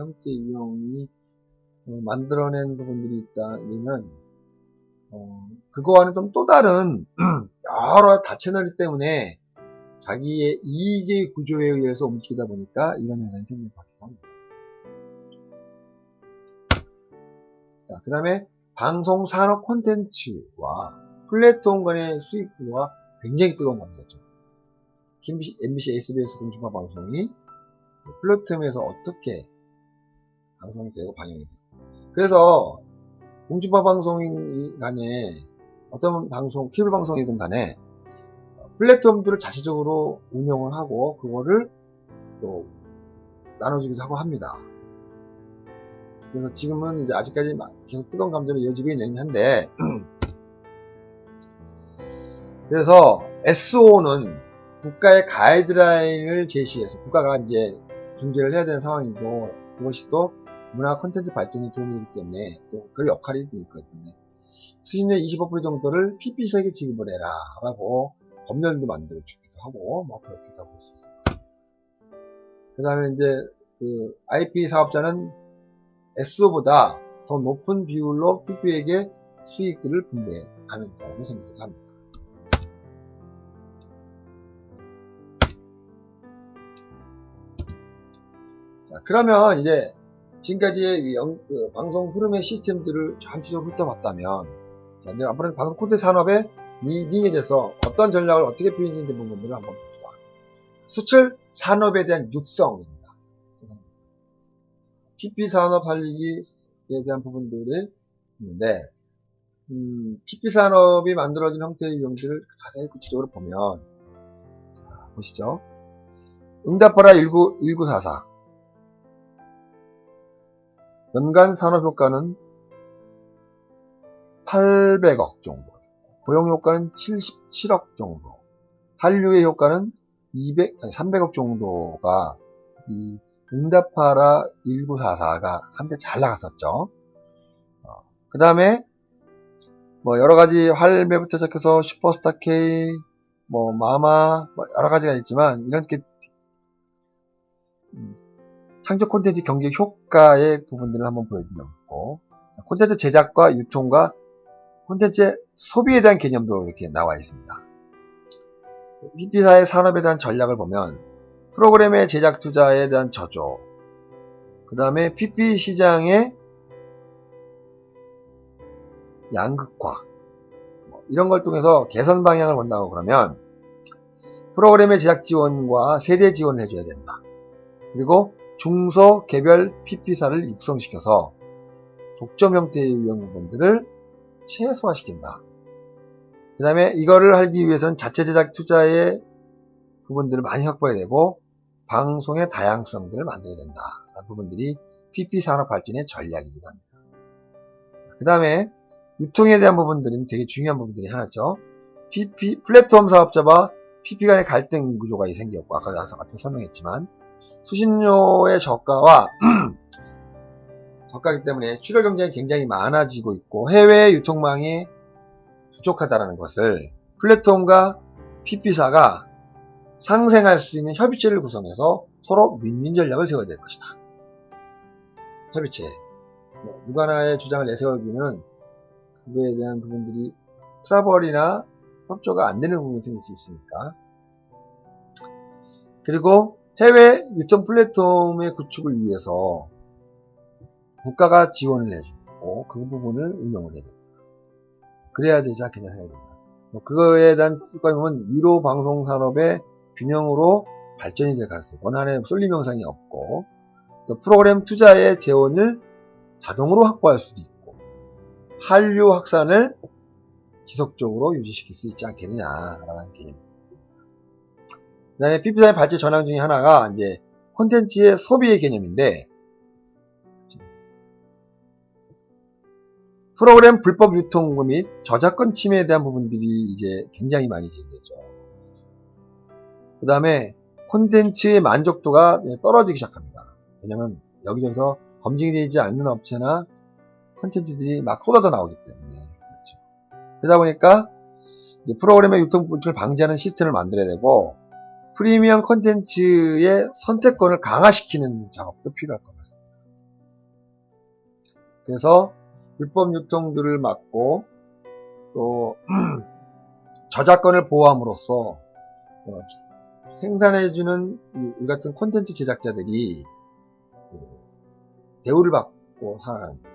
만들어낸 부분들이 있다면, 그거와는 좀 또 다른 여러 다채널이기 때문에 자기의 이익의 구조에 의해서 움직이다 보니까 이런 현상이 생기는 것 같기도 합니다. 자, 그 다음에 방송 산업 콘텐츠와 플랫폼 간의 수익 구조와 굉장히 뜨거운 관계죠. MBC, SBS 공중파 방송이 플랫폼에서 어떻게 방송이 되고 방영이 되고, 그래서 공중파 방송인 간에 어떤 방송, 케이블 방송이든 간에 플랫폼들을 자체적으로 운영을 하고 그거를 또 나눠주기도 하고 합니다. 그래서 지금은 이제 아직까지 계속 뜨거운 감정이 이어지고 있는 한데, 그래서 SO는 국가의 가이드라인을 제시해서 국가가 이제 중재를 해야 되는 상황이고, 그것이 또 문화 콘텐츠 발전에 도움이 되기 때문에 또 그 역할이 있거든요. 수신료 25% 정도를 PP세액에 지급을 해라 라고 법령도 만들어 주기도 하고, 그렇게 해서 볼 수 있습니다. 그 다음에 이제 그 IP 사업자는 SO보다 더 높은 비율로 PP에게 수익들을 분배하는 경우가 생기기도 합니다. 자, 그러면 이제 지금까지의 방송 흐름의 시스템들을 전체적으로 훑어봤다면, 자, 이제 앞으로는 방송 콘텐츠 산업의 리딩에 대해서 어떤 전략을 어떻게 표현했는지 부분들을 한번 봅시다. 수출 산업에 대한 육성입니다. PP 산업 살리기에 대한 부분들이 있는데, PP 산업이 만들어진 형태의 유형들을 자세히 구체적으로 보면, 자, 보시죠. 응답하라 1944. 연간 산업 효과는 800억 정도, 고용 효과는 77억 정도, 한류의 효과는 300억 정도가 이 응답하라 1944가 한때 잘 나갔었죠. 그 다음에 뭐 여러 가지 할배부터 시작해서 슈퍼스타 K, 뭐 마마, 뭐 여러 가지가 있지만 이런 게 창조 콘텐츠 경쟁 효과의 부분들을 한번 보여드렸고, 콘텐츠 제작과 유통과 콘텐츠의 소비에 대한 개념도 이렇게 나와 있습니다. PP사의 산업에 대한 전략을 보면 프로그램의 제작 투자에 대한 저조, 그 다음에 PP 시장의 양극화, 이런 걸 통해서 개선 방향을 본다고 그러면 프로그램의 제작 지원과 세대 지원을 해줘야 된다. 그리고 중소 개별 PP사를 육성시켜서 독점 형태의 유형 부분들을 최소화시킨다. 그 다음에 이거를 하기 위해서는 자체 제작 투자의 부분들을 많이 확보해야 되고 방송의 다양성들을 만들어야 된다. 라는 부분들이 PP 산업 발전의 전략이기도 합니다. 그 다음에 유통에 대한 부분들은 되게 중요한 부분들이 하나죠. PP 플랫폼 사업자와 PP 간의 갈등 구조가 생겼고, 아까 앞에 설명했지만 수신료의 저가와 저가이기 때문에 출혈 경쟁이 굉장히 많아지고 있고 해외 유통망이 부족하다는 것을 플랫폼과 PP사가 상생할 수 있는 협의체를 구성해서 서로 윈윈 전략을 세워야 될 것이다. 협의체. 누가 하나의 주장을 내세우기는 그거에 대한 부분들이 트러블이나 협조가 안 되는 부분이 생길 수 있으니까. 그리고 해외 유통 플랫폼의 구축을 위해서 국가가 지원을 해주고 그 부분을 운영을 해야 된다. 그래야 되지 않겠냐 생각이 듭니다. 그거에 대한 특과는 유료 방송 산업의 균형으로 발전이 될 가능성이 원하는 쏠림 현상이 없고 또 프로그램 투자의 재원을 자동으로 확보할 수도 있고 한류 확산을 지속적으로 유지시킬 수 있지 않겠느냐라는 개념입니다. 그 다음에 PP사의 발전 전환 중에 하나가 이제 콘텐츠의 소비의 개념인데 프로그램 불법 유통 및 저작권 침해에 대한 부분들이 이제 굉장히 많이 제기되죠. 그 다음에 콘텐츠의 만족도가 떨어지기 시작합니다. 왜냐면 여기저기서 검증이 되지 않는 업체나 콘텐츠들이 막 쏟아져 나오기 때문에 그렇죠. 그러다 보니까 이제 프로그램의 유통 분출을 방지하는 시스템을 만들어야 되고 프리미엄 콘텐츠의 선택권을 강화시키는 작업도 필요할 것 같습니다. 그래서 불법 유통들을 막고 또 저작권을 보호함으로써 생산해주는 우리 같은 콘텐츠 제작자들이 대우를 받고 살아가는데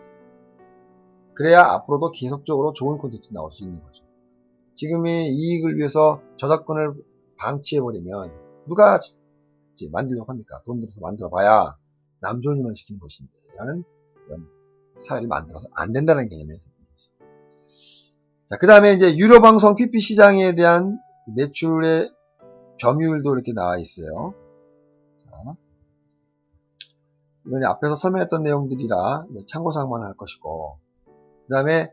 그래야 앞으로도 계속적으로 좋은 콘텐츠 나올 수 있는 거죠. 지금의 이익을 위해서 저작권을 방치해버리면 누가 이제 만들려고 합니까? 돈 들여서 만들어봐야 남 좋은 일만 시키는 것인데 라는 이런 사회를 만들어서 안 된다는 개념에서. 자, 그 다음에 이제 유료 방송 PP 시장에 대한 매출의 점유율도 이렇게 나와 있어요. 자, 이건 앞에서 설명했던 내용들이라 참고사항만 할 것이고, 그 다음에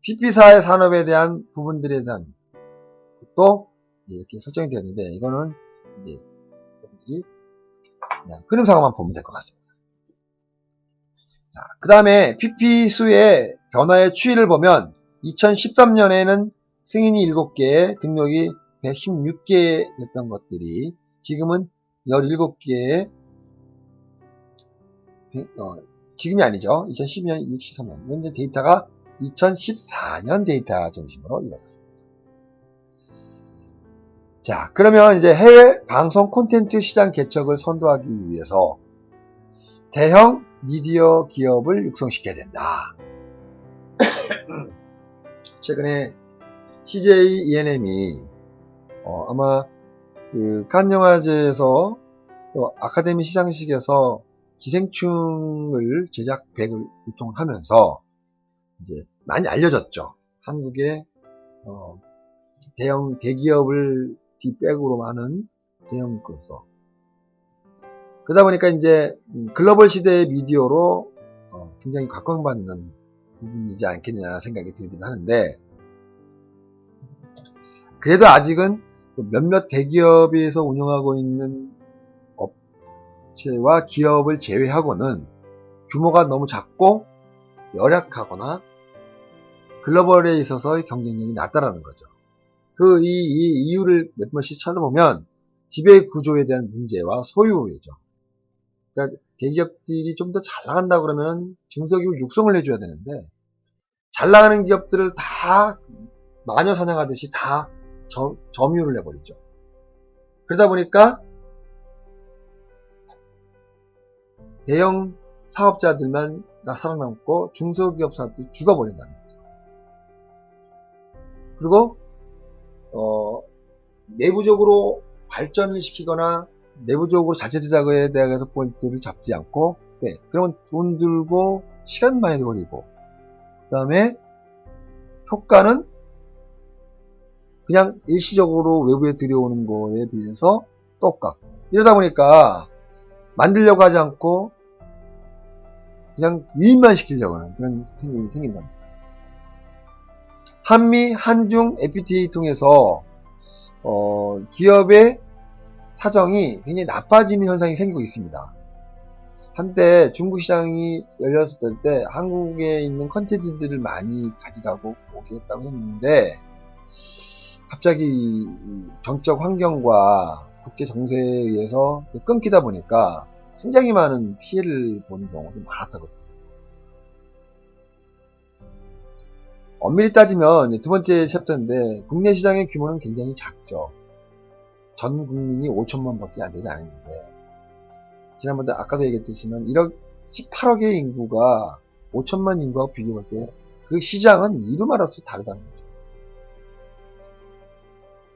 PP사의 산업에 대한 부분들에 대한 것도 이렇게 설정이 되었는데, 이거는 이제 여러분들이 그냥 흐름상으로만 보면 될 것 같습니다. 자, 그 다음에 PP 수의 변화의 추이를 보면 2013년에는 승인이 7개, 등록이 116개 됐던 것들이 지금은 17개에 지금이 아니죠. 2012년, 2013년. 현재 데이터가 2014년 데이터 중심으로 이루어졌습니다. 자, 그러면 이제 해외 방송 콘텐츠 시장 개척을 선도하기 위해서 대형 미디어 기업을 육성시켜야 된다. 최근에 CJ ENM이 아마 그 칸 영화제에서 또 아카데미 시상식에서 기생충을 제작백을 유통하면서 이제 많이 알려졌죠. 한국의 대형 대기업을 뒷백으로 하는 대형으로서. 그러다 보니까 이제 글로벌 시대의 미디어로 굉장히 각광받는 부분이지 않겠느냐 생각이 들기도 하는데, 그래도 아직은 몇몇 대기업에서 운영하고 있는 업체와 기업을 제외하고는 규모가 너무 작고 열악하거나 글로벌에 있어서의 경쟁력이 낮다라는 거죠. 이 이유를 몇 번씩 찾아보면 지배 구조에 대한 문제와 소유죠. 그러니까 대기업들이 좀 더 잘 나간다 그러면 중소기업을 육성을 해줘야 되는데, 잘 나가는 기업들을 다 마녀 사냥하듯이 다 점유를 해버리죠. 그러다 보니까 대형 사업자들만 살아남고 중소기업 사업들이 죽어버린다는 거죠. 그리고 내부적으로 발전을 시키거나 내부적으로 자체 제작에 대해서 포인트를 잡지 않고, 그러면 돈 들고 시간 많이 걸리고, 그 다음에 효과는 그냥 일시적으로 외부에 들여오는 거에 비해서 똑같고, 이러다 보니까 만들려고 하지 않고 그냥 유인만 시키려고 하는 그런 생각이 생긴답니다. 한미, 한중 FTA 통해서 기업의 사정이 굉장히 나빠지는 현상이 생기고 있습니다. 한때 중국 시장이 열렸을 때 한국에 있는 컨텐츠들을 많이 가져가고 오겠다고 했는데, 갑자기 정치적 환경과 국제 정세에 의해서 끊기다 보니까 굉장히 많은 피해를 보는 경우도 많았다거든요. 엄밀히 따지면 두 번째 챕터인데, 국내 시장의 규모는 굉장히 작죠. 전 국민이 5천만 밖에 안 되지 않았는데, 지난번에 아까도 얘기했듯이만 18억의 인구가 5천만 인구하고 비교할 때 그 시장은 이루 말할 수 다르다는 거죠.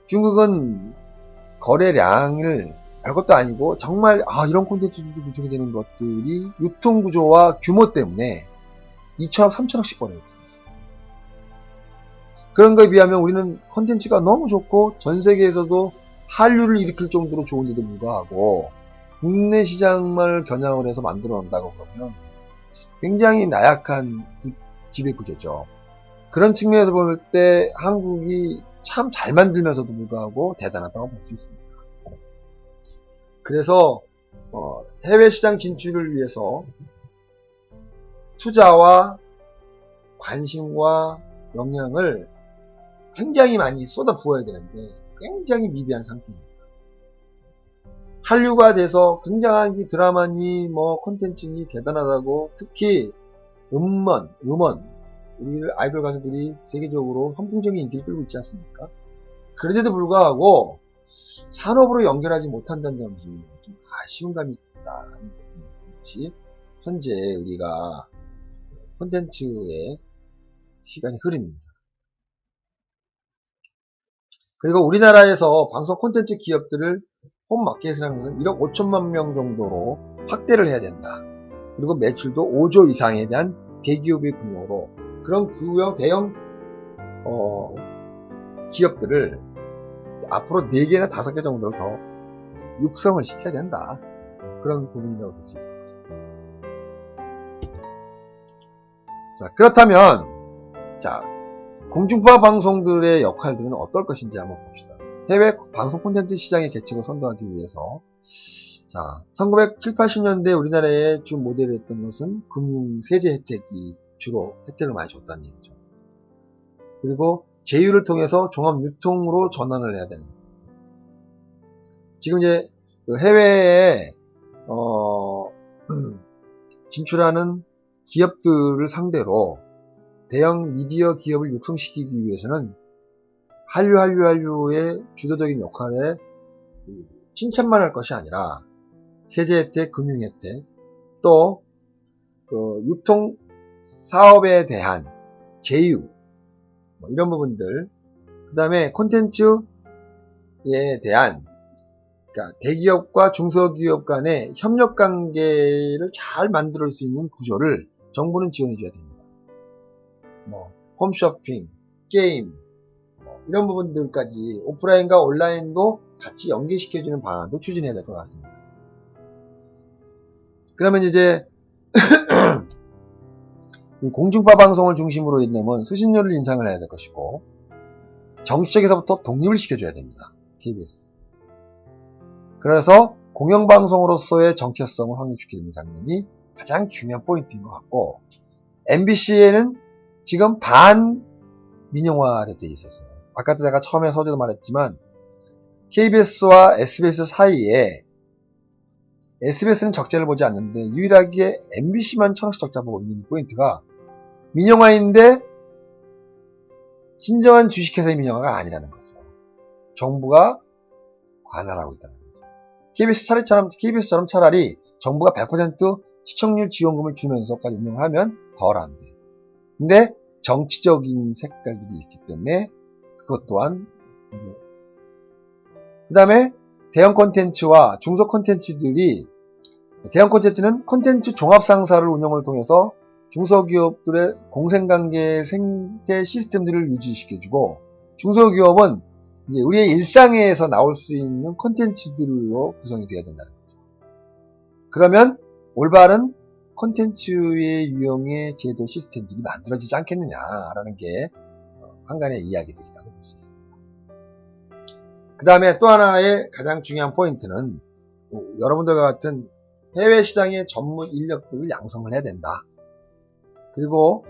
중국은 거래량을 별것도 아니고 정말 이런 콘텐츠들도 구축이 되는 것들이 유통구조와 규모 때문에 2천억, 3천억씩 벌어요. 그런 거에 비하면 우리는 콘텐츠가 너무 좋고 전 세계에서도 한류를 일으킬 정도로 좋은데도 불구하고 국내 시장만을 겨냥을 해서 만들어 놓는다고 그러면 굉장히 나약한 지배구조죠. 그런 측면에서 볼 때 한국이 참 잘 만들면서도 불구하고 대단하다고 볼 수 있습니다. 그래서 해외 시장 진출을 위해서 투자와 관심과 역량을 굉장히 많이 쏟아 부어야 되는데 굉장히 미비한 상태입니다. 한류가 돼서 굉장한 드라마니 콘텐츠니 대단하다고, 특히 음원 우리 아이돌 가수들이 세계적으로 선풍적인 인기를 끌고 있지 않습니까? 그런데도 불구하고 산업으로 연결하지 못한다는 점이 좀 아쉬운 감이 있다는 것이 현재 우리가 콘텐츠의 시간의 흐름입니다. 그리고 우리나라에서 방송 콘텐츠 기업들을 홈마켓을 하는 것은 1억 5천만 명 정도로 확대를 해야 된다. 그리고 매출도 5조 이상에 대한 대기업의 규모로 그런 구형 대형 기업들을 앞으로 4개나 5개 정도를 더 육성을 시켜야 된다. 그런 부분이라고 볼 수 있을 것 같습니다. 자, 그렇다면 공중파 방송들의 역할들은 어떨 것인지 한번 봅시다. 해외 방송 콘텐츠 시장의 개척을 선도하기 위해서 1970, 80년대 우리나라의 주 모델을 했던 것은 금융 세제 혜택이 주로 혜택을 많이 줬다는 얘기죠. 그리고 제휴를 통해서 종합 유통으로 전환을 해야 되는. 지금 이제 해외에 진출하는 기업들을 상대로 대형 미디어 기업을 육성시키기 위해서는 한류의 주도적인 역할에 칭찬만 할 것이 아니라 세제 혜택, 금융 혜택, 또 유통 사업에 대한 제휴 뭐 이런 부분들, 그 다음에 콘텐츠에 대한 그러니까 대기업과 중소기업 간의 협력 관계를 잘 만들 수 있는 구조를 정부는 지원해 줘야 됩니다. 뭐 홈쇼핑, 게임 이런 부분들까지 오프라인과 온라인도 같이 연계시켜주는 방안도 추진해야 될 것 같습니다. 그러면 이제 이 공중파 방송을 중심으로 있는 수신료를 인상을 해야 될 것이고, 정치적에서부터 독립을 시켜줘야 됩니다. KBS. 그래서 공영방송으로서의 정체성을 확립시키는 장면이 가장 중요한 포인트인 것 같고, MBC에는 지금 반민영화되어 있었어요. 아까 제가 처음에 서두에도 말했지만 KBS와 SBS 사이에 SBS는 적자를 보지 않는데 유일하게 MBC만 천억씩 적자 보고 있는 포인트가 민영화인데 진정한 주식회사의 민영화가 아니라는 거죠. 정부가 관할하고 있다는 거죠. KBS처럼 차라리 정부가 100% 시청률 지원금을 주면서까지 운영을 하면 덜 안 돼. 근데 정치적인 색깔들이 있기 때문에 그것 또한, 그 다음에 대형 콘텐츠와 중소 콘텐츠들이, 대형 콘텐츠는 콘텐츠 종합상사를 운영을 통해서 중소기업들의 공생관계 생태 시스템들을 유지시켜주고, 중소기업은 이제 우리의 일상에서 나올 수 있는 콘텐츠들로 구성이 되어야 된다는 거죠. 그러면 올바른 콘텐츠의 유형의 제도 시스템들이 만들어지지 않겠느냐라는 게 한간의 이야기들이라고 볼 수 있습니다. 그 다음에 또 하나의 가장 중요한 포인트는 여러분들과 같은 해외 시장의 전문 인력들을 양성을 해야 된다. 그리고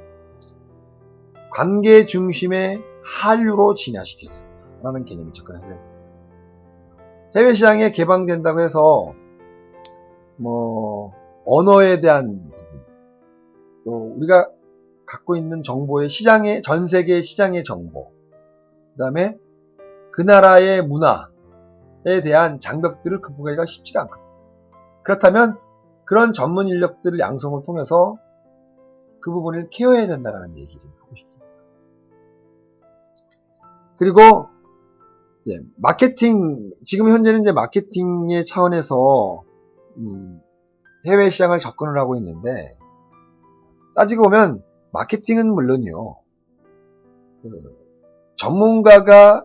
관계 중심의 한류로 진화시켜야 된다라는 개념을 접근해야 됩니다. 해외 시장에 개방된다고 해서 언어에 대한 부분, 또 우리가 갖고 있는 정보의 전 세계 시장의 정보, 그 다음에 그 나라의 문화에 대한 장벽들을 극복하기가 쉽지가 않거든요. 그렇다면 그런 전문 인력들을 양성을 통해서 그 부분을 케어해야 된다는 얘기를 하고 싶습니다. 그리고 이제 마케팅, 지금 현재는 이제 마케팅의 차원에서 해외 시장을 접근을 하고 있는데, 따지고 보면 마케팅은 물론이요, 전문가가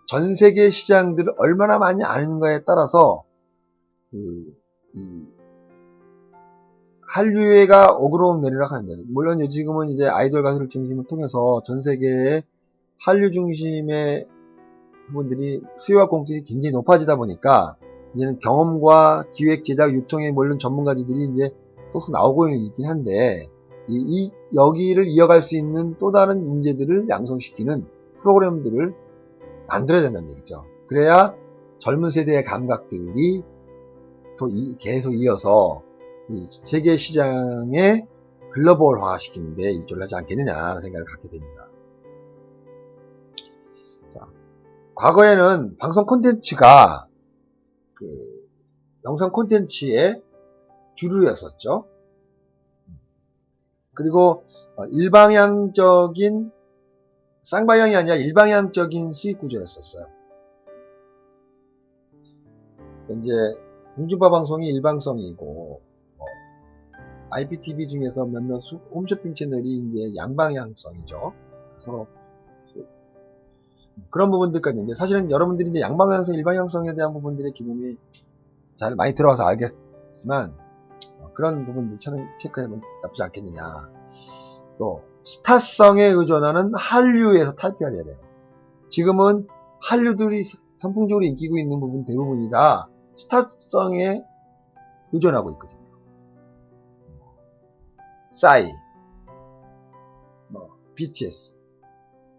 전 세계 시장들을 얼마나 많이 아는가에 따라서 이 한류가 오그록 내리락 하는데, 물론 지금은 이제 아이돌 가수를 중심을 통해서 전 세계의 한류 중심의 부분들이 수요와 공급이 굉장히 높아지다 보니까 이제는 경험과 기획, 제작, 유통에 몰린 전문가들이 이제 속속 나오고 있긴 한데, 여기를 이어갈 수 있는 또 다른 인재들을 양성시키는 프로그램들을 만들어야 된다는 얘기죠. 그래야 젊은 세대의 감각들이 또 계속 이어서 이 세계 시장에 글로벌화 시키는데 일조를 하지 않겠느냐는 생각을 갖게 됩니다. 자, 과거에는 방송 콘텐츠가 영상 콘텐츠의 주류였었죠. 그리고 쌍방향이 아니라 일방향적인 수익 구조였었어요. 이제 공중파 방송이 일방성이고, IPTV 중에서 몇몇 홈쇼핑 채널이 이제 양방향성이죠. 서로 그런 부분들까지 있는데, 사실은 여러분들이 이제 양방향성, 일방향성에 대한 부분들의 개념이 잘 많이 들어가서 알겠지만, 그런 부분들 체크해보면 나쁘지 않겠느냐. 또 스타성에 의존하는 한류에서 탈피가 돼야 돼요. 지금은 한류들이 선풍적으로 인기고 있는 부분 대부분이 다 스타성에 의존하고 있거든요. 싸이, BTS,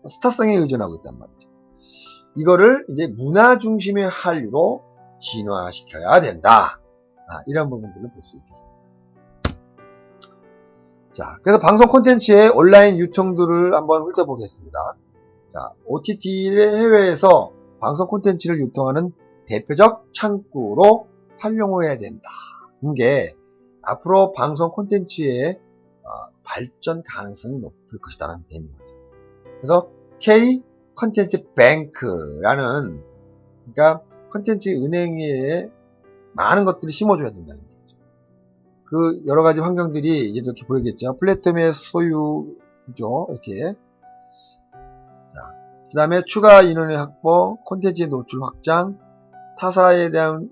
스타성에 의존하고 있단 말이죠. 이거를 이제 문화 중심의 한류로 진화시켜야 된다. 이런 부분들을 볼 수 있겠습니다. 자, 그래서 방송 콘텐츠의 온라인 유통들을 한번 훑어보겠습니다. 자, OTT를 해외에서 방송 콘텐츠를 유통하는 대표적 창구로 활용을 해야 된다는 게 앞으로 방송 콘텐츠의 발전 가능성이 높을 것이다라는 의미인 거죠. 그래서 K 컨텐츠 뱅크라는, 그러니까 컨텐츠 은행에 많은 것들이 심어줘야 된다는 얘기죠. 그 여러 가지 환경들이 이렇게 보이겠죠. 플랫폼의 소유죠. 이렇게. 자, 그 다음에 추가 인원의 확보, 콘텐츠의 노출 확장, 타사에 대한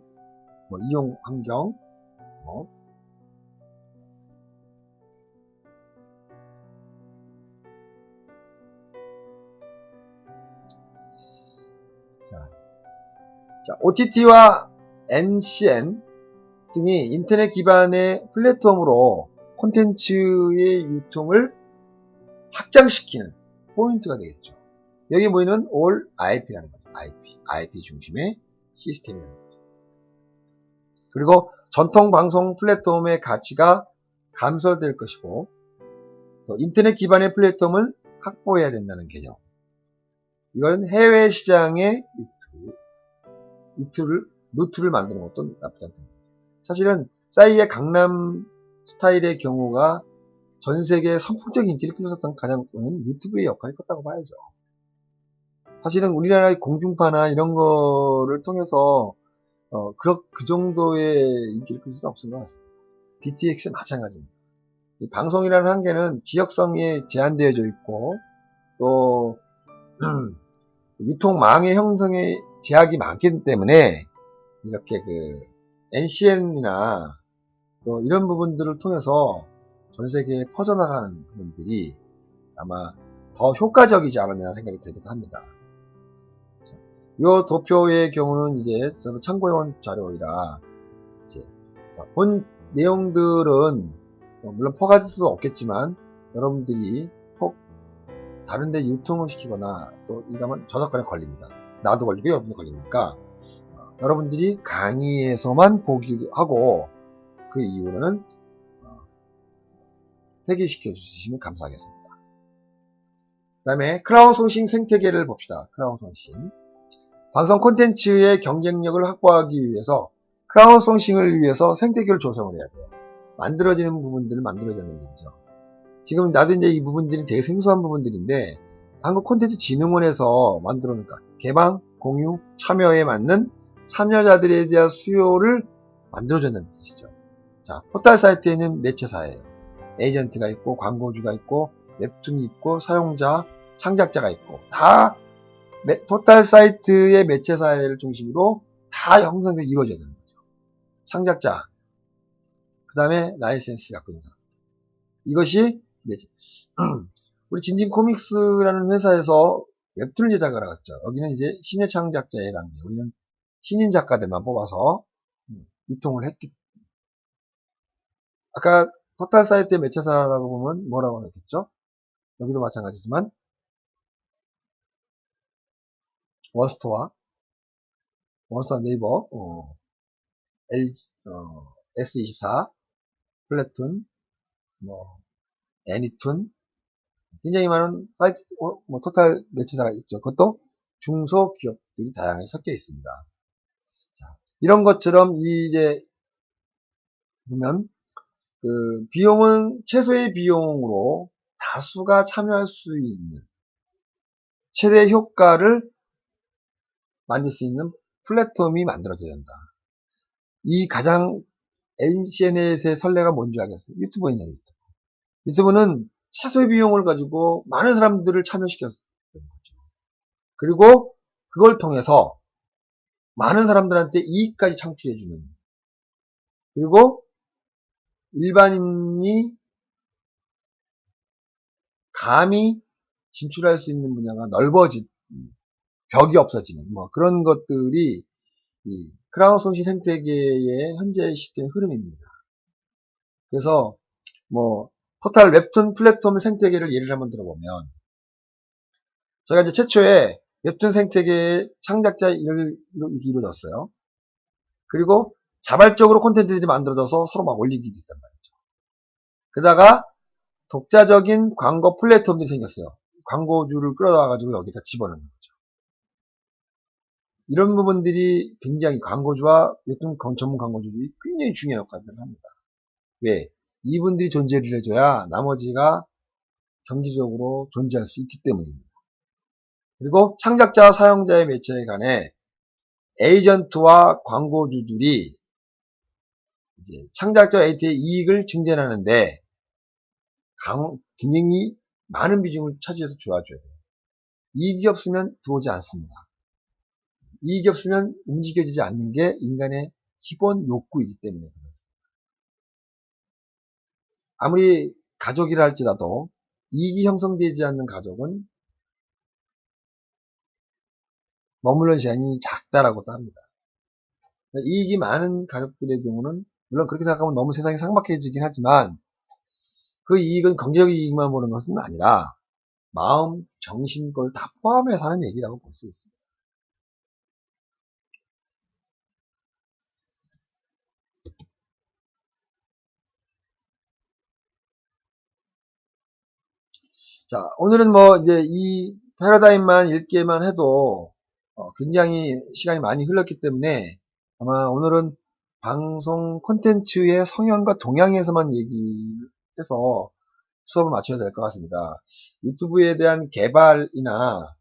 이용 환경, 자, OTT와 NCN 등이 인터넷 기반의 플랫폼으로 콘텐츠의 유통을 확장시키는 포인트가 되겠죠. 여기 보이는 All IP라는 거죠. IP 중심의 시스템이라는 거죠. 그리고 전통 방송 플랫폼의 가치가 감소될 것이고, 또 인터넷 기반의 플랫폼을 확보해야 된다는 개념. 이건 해외 시장의 루트를 만드는 것도 나쁘지 않다. 사실은 싸이의 강남 스타일의 경우가 전 세계에 선풍적인 인기를 끌었던 가장 큰 유튜브의 역할이 컸다고 봐야죠. 사실은 우리나라의 공중파나 이런 거를 통해서 그 정도의 인기를 끌 수는 없을 것 같습니다. BTX 마찬가지입니다. 이 방송이라는 한계는 지역성에 제한되어져 있고, 또 유통망의 형성에 제약이 많기 때문에 이렇게 NCN이나 또 이런 부분들을 통해서 전 세계에 퍼져나가는 부분들이 아마 더 효과적이지 않았나 생각이 들기도 합니다. 이 도표의 경우는 이제 저도 참고해온 자료이라 본 내용들은 물론 퍼가질 수 없겠지만 여러분들이 혹 다른데 유통을 시키거나 또 이러면 저작권에 걸립니다. 나도 걸리고 여러분도 걸리니까 여러분들이 강의에서만 보기도 하고 그 이후로는 폐기시켜 주시면 감사하겠습니다. 그 다음에 크라우드소싱 생태계를 봅시다. 크라우드소싱. 방송 콘텐츠의 경쟁력을 확보하기 위해서 크라우드소싱을 위해서 생태계를 조성을 해야 돼요. 만들어지는 부분들을 만들어야 되는 얘기죠. 지금 나도 이제 이 부분들이 되게 생소한 부분들인데 한국콘텐츠진흥원에서 만들어놓으니까 개방, 공유, 참여에 맞는 참여자들에 대한 수요를 만들어준다는 뜻이죠. 자, 포털 사이트에는 매체사예요. 에이전트가 있고 광고주가 있고 웹툰이 있고 사용자, 창작자가 있고 다 포털 사이트의 매체사를 중심으로 다 형성돼서 이루어져야 되는 거죠. 창작자, 그 다음에 라이센스 갖고 있는 사람. 이것이 매체. 우리 진진코믹스라는 회사에서 웹툰을 제작을 하겠죠. 여기는 이제 신의 창작자에 해당돼요. 우리는 신인 작가들만 뽑아서 유통을 했기. 아까 포털 사이트의 매체사라고 보면 뭐라고 했겠죠? 여기도 마찬가지지만 원스토어 네이버, S24, 플래툰, 애니툰, 굉장히 많은 사이트, 토탈 매체사가 있죠. 그것도 중소기업들이 다양하게 섞여 있습니다. 자, 이런 것처럼 이제 보면 비용은 최소의 비용으로 다수가 참여할 수 있는 최대 효과를 만들 수 있는 플랫폼이 만들어져야 된다. 이 가장 MCN의 선례가 뭔지 알겠어요? 유튜브입니다. 유튜브는 최소의 비용을 가지고 많은 사람들을 참여시켰어요. 그리고 그걸 통해서 많은 사람들한테 이익까지 창출해주는, 그리고 일반인이 감히 진출할 수 있는 분야가 넓어진, 벽이 없어지는 그런 것들이 이 크라우드소싱 생태계의 현재 시대의 흐름입니다. 그래서 토탈 웹툰 플랫폼 생태계를 예를 한번 들어보면, 제가 이제 최초에 웹툰 생태계의 창작자 일을 이루어졌어요. 그리고 자발적으로 콘텐츠들이 만들어져서 서로 막 올리기도 했단 말이죠. 그러다가 독자적인 광고 플랫폼들이 생겼어요. 광고주를 끌어다가지고 여기다 집어넣는 거죠. 이런 부분들이 굉장히 광고주와 웹툰 전문 광고주들이 굉장히 중요한 역할을 합니다. 왜? 이분들이 존재를 해줘야 나머지가 경제적으로 존재할 수 있기 때문입니다. 그리고 창작자와 사용자의 매체 간에 에이전트와 광고주들이 이제 창작자 에이트의 이익을 증진하는데 굉장히 많은 비중을 차지해서 도와줘야 돼요. 이익이 없으면 들어오지 않습니다. 이익이 없으면 움직여지지 않는 게 인간의 기본 욕구이기 때문에 그렇습니다. 아무리 가족이라 할지라도 이익이 형성되지 않는 가족은 머무르는 시간이 작다라고도 합니다. 이익이 많은 가족들의 경우는 물론 그렇게 생각하면 너무 세상이 삭막해지긴 하지만 그 이익은 경제적 이익만 보는 것은 아니라 마음, 정신 걸 다 포함해서 하는 얘기라고 볼 수 있습니다. 자, 오늘은 뭐 이제 이 패러다임만 읽기만 해도 굉장히 시간이 많이 흘렀기 때문에 아마 오늘은 방송 콘텐츠의 성향과 동향에서만 얘기해서 수업을 마쳐야 될 것 같습니다. 유튜브에 대한 개발이나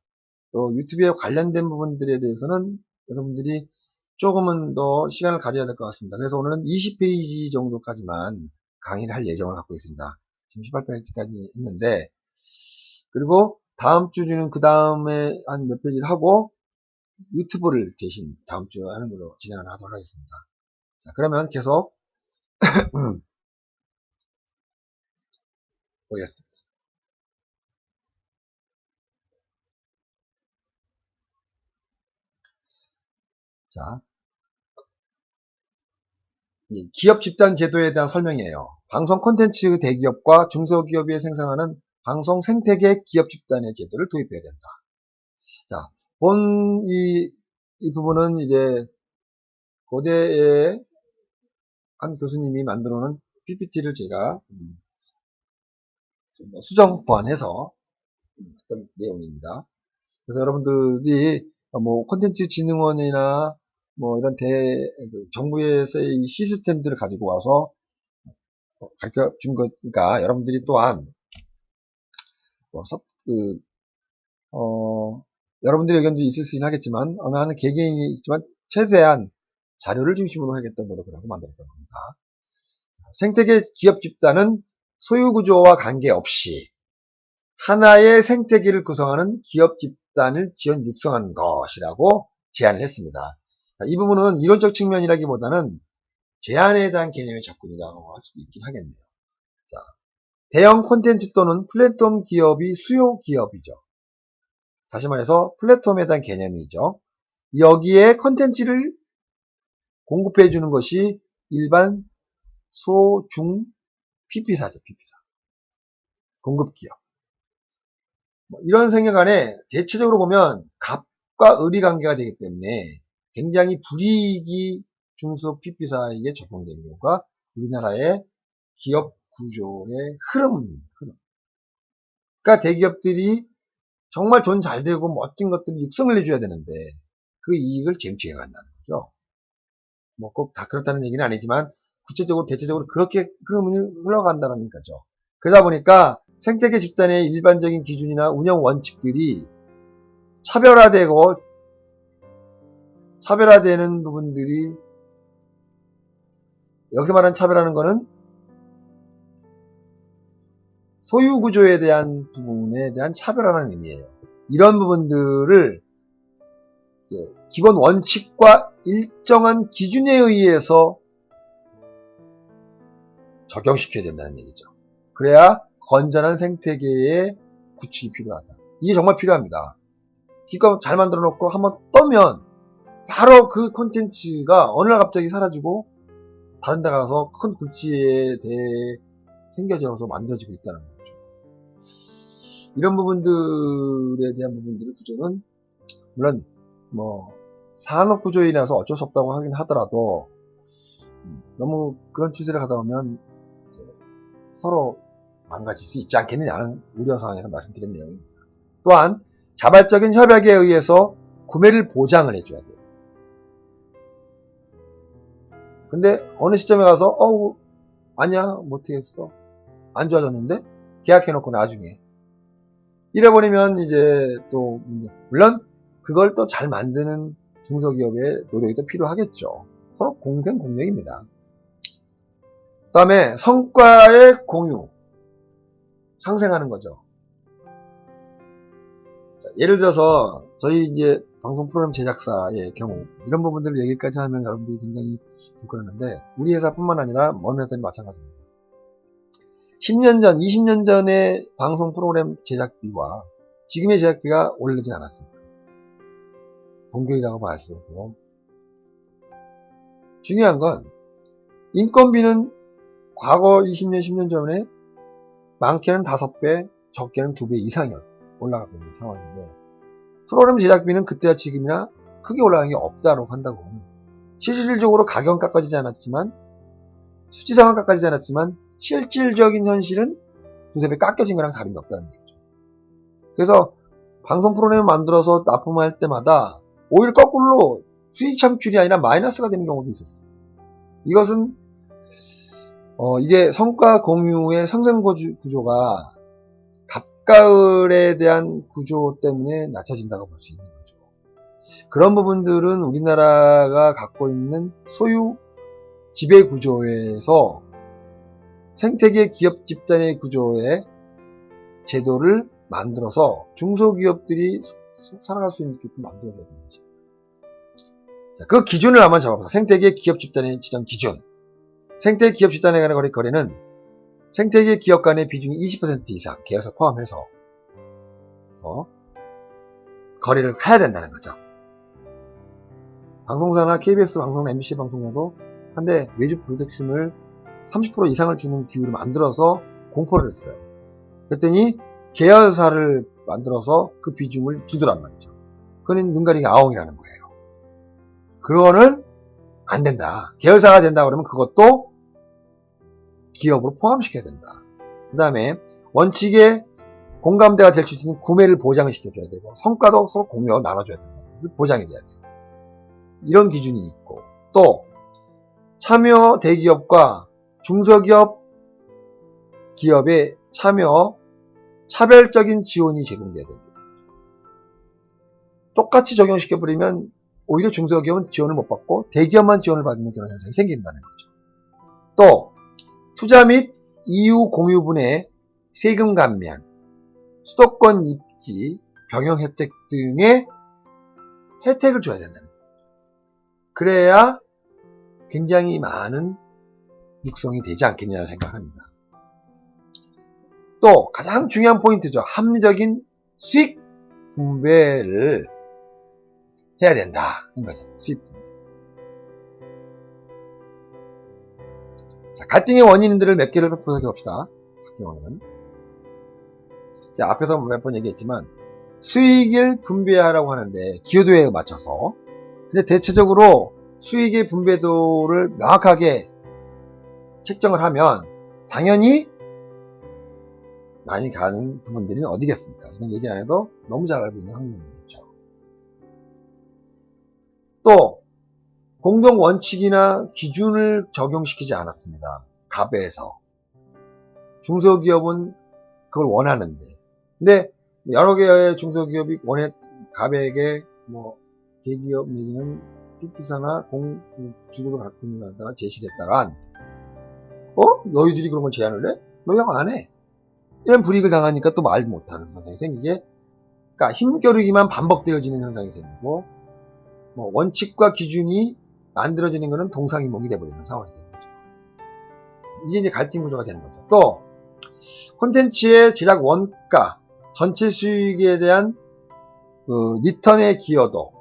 또 유튜브에 관련된 부분들에 대해서는 여러분들이 조금은 더 시간을 가져야 될 것 같습니다. 그래서 오늘은 20페이지 정도까지만 강의를 할 예정을 갖고 있습니다. 지금 18페이지까지 했는데 그리고 다음 주는 그 다음에 한 몇 페이지를 하고 유튜브를 대신 다음 주에 하는 걸로 진행을 하도록 하겠습니다. 자, 그러면 계속 보겠습니다. 자, 기업 집단 제도에 대한 설명이에요. 방송 콘텐츠 대기업과 중소기업이 생성하는 방송 생태계 기업 집단의 제도를 도입해야 된다. 자, 이 부분은 이제 고대의 한 교수님이 만들어 놓은 PPT를 제가 좀 수정 보완해서 어떤 내용입니다. 그래서 여러분들이 뭐 콘텐츠 진흥원이나 뭐 이런 정부에서의 이 시스템들을 가지고 와서 가르쳐 준 거니까 여러분들이 또한 뭐 여러분들의 의견도 있을 수 있긴 하겠지만 어느 하는 개개인이 있지만 최대한 자료를 중심으로 하겠다는 노력을 하고 만들었던 겁니다. 생태계 기업 집단은 소유구조와 관계없이 하나의 생태계를 구성하는 기업 집단을 지원 육성하는 것이라고 제안을 했습니다. 이 부분은 이론적 측면이라기보다는 제안에 대한 개념의 접근이라고 할 수도 있긴 하겠네요. 자, 대형 콘텐츠 또는 플랫폼 기업이 수요 기업이죠. 다시 말해서 플랫폼에 대한 개념이죠. 여기에 콘텐츠를 공급해 주는 것이 일반 소, 중, PP사죠. PP사. 공급기업. 이런 생각 안에 대체적으로 보면 갑과 을이 관계가 되기 때문에 굉장히 불이익이 중소 PP사에게 적용되는 경우가 우리나라의 기업 구조의 흐름입니다. 그러니까 대기업들이 정말 돈 잘 되고 멋진 것들을 육성을 해줘야 되는데 그 이익을 쟁취해 간다는 거죠. 뭐 꼭 다 그렇다는 얘기는 아니지만 구체적으로 대체적으로 그렇게 흐름이 흘러간다는 거죠. 그러다 보니까 생태계 집단의 일반적인 기준이나 운영 원칙들이 차별화되는 부분들이 여기서 말하는 차별하는 거는 소유 구조에 대한 부분에 대한 차별화라는 의미예요. 이런 부분들을 기본 원칙과 일정한 기준에 의해서 적용시켜야 된다는 얘기죠. 그래야 건전한 생태계의 구축이 필요하다. 이게 정말 필요합니다. 기껏 잘 만들어 놓고 한번 떠면 바로 그 콘텐츠가 어느 날 갑자기 사라지고 다른 데 가서 큰 굴지에 대해 생겨져서 만들어지고 있다는 거죠. 이런 부분들에 대한 부분들의 구조는 물론 뭐 산업 구조에 인해서 어쩔 수 없다고 하긴 하더라도 너무 그런 추세를 가다 보면 서로 망가질 수 있지 않겠느냐는 우려사항에서 말씀드린 내용입니다. 또한 자발적인 협약에 의해서 구매를 보장을 해줘야 돼요. 근데 어느 시점에 가서 아니야, 못하겠어. 안 좋아졌는데? 계약해놓고 나중에. 이래버리면 이제 또, 물론 그걸 또 잘 만드는 중소기업의 노력이 또 필요하겠죠. 서로 공생 공력입니다. 그 다음에 성과의 공유. 상생하는 거죠. 자, 예를 들어서 저희 이제 방송 프로그램 제작사의 경우 이런 부분들을 얘기까지 하면 여러분들이 굉장히 좀 그러는데 우리 회사뿐만 아니라 먼 회사도 마찬가지입니다. 10년 전, 20년 전의 방송 프로그램 제작비와 지금의 제작비가 오르지 않았습니다. 동결이라고 볼 수 있고 중요한 건 인건비는 과거 20년, 10년 전에 많게는 5배, 적게는 2배 이상이 올라가고 있는 상황인데 프로그램 제작비는 그때와 지금이나 크게 올라간 게 없다고 한다고. 실질적으로 가격은 깎아지지 않았지만 수치상은 깎아지지 않았지만 실질적인 현실은 2~3배 깎여진 거랑 다름이 없다는 얘기죠. 그래서 방송 프로그램을 만들어서 납품할 때마다 오히려 거꾸로 수익 창출이 아니라 마이너스가 되는 경우도 있었어요. 이것은 이게 성과 공유의 상생 구조가 갑가을에 대한 구조 때문에 낮춰진다고 볼 수 있는 거죠. 그런 부분들은 우리나라가 갖고 있는 소유 지배 구조에서 생태계 기업 집단의 구조의 제도를 만들어서 중소기업들이 살아갈 수 있는 게 만들어야 되는 거지. 자, 그 기준을 한번 잡아보자. 생태계 기업 집단의 지정 기준. 생태계 기업 집단에 관한 거래는 생태계 기업 간의 비중이 20% 이상, 계약서 포함해서 거래를 해야 된다는 거죠. 방송사나 KBS 방송이나 MBC 방송에도 한데 외주 프로젝션을 30% 이상을 주는 기율을 만들어서 공포를 했어요. 그랬더니 계열사를 만들어서 그 비중을 주더란 말이죠. 그건 눈 가리기 아웅이라는 거예요. 그거는 안 된다. 계열사가 된다 그러면 그것도 기업으로 포함시켜야 된다. 그 다음에 원칙에 공감대가 될 수 있는 구매를 보장을 시켜줘야 되고 성과도 서로 공유하고 나눠줘야 된다. 보장이 돼야 돼요. 이런 기준이 있고 또 참여 대기업과 중소기업 기업의 참여 차별적인 지원이 제공돼야 됩니다. 똑같이 적용시켜버리면 오히려 중소기업은 지원을 못 받고 대기업만 지원을 받는 그런 현상이 생긴다는 거죠. 또 투자 및 이유 공유분의 세금 감면, 수도권 입지, 병역 혜택 등의 혜택을 줘야 된다는 거죠. 그래야 굉장히 많은 육성이 되지 않겠냐는 생각합니다. 또 가장 중요한 포인트죠. 합리적인 수익 분배를 해야 된다는 거죠. 수익 분배. 자, 갈등의 원인들을 몇 개를 분석해 봅시다. 자, 앞에서 몇 번 얘기했지만 수익을 분배하라고 하는데 기여도에 맞춰서 근데 대체적으로 수익의 분배도를 명확하게 책정을 하면 당연히 많이 가는 부분들이 어디겠습니까? 이건 얘기 안 해도 너무 잘 알고 있는 항목이겠죠. 또 공동 원칙이나 기준을 적용시키지 않았습니다. 갑에서 중소기업은 그걸 원하는데 근데 여러 개의 중소기업이 갑에게 뭐 대기업 내지는 PT사나 주주를 갖고 있는 데다가 제시를 했다간 너희들이 그런 걸 제안을 해? 너희가 안 해. 이런 불이익을 당하니까 또 말 못하는 현상이 생기게 그러니까 힘겨루기만 반복되어지는 현상이 생기고 뭐 원칙과 기준이 만들어지는 것은 동상이몽이 돼버리는 상황이 되는 거죠. 이게 이제 갈등 구조가 되는 거죠. 또 콘텐츠의 제작 원가, 전체 수익에 대한 리턴의 기여도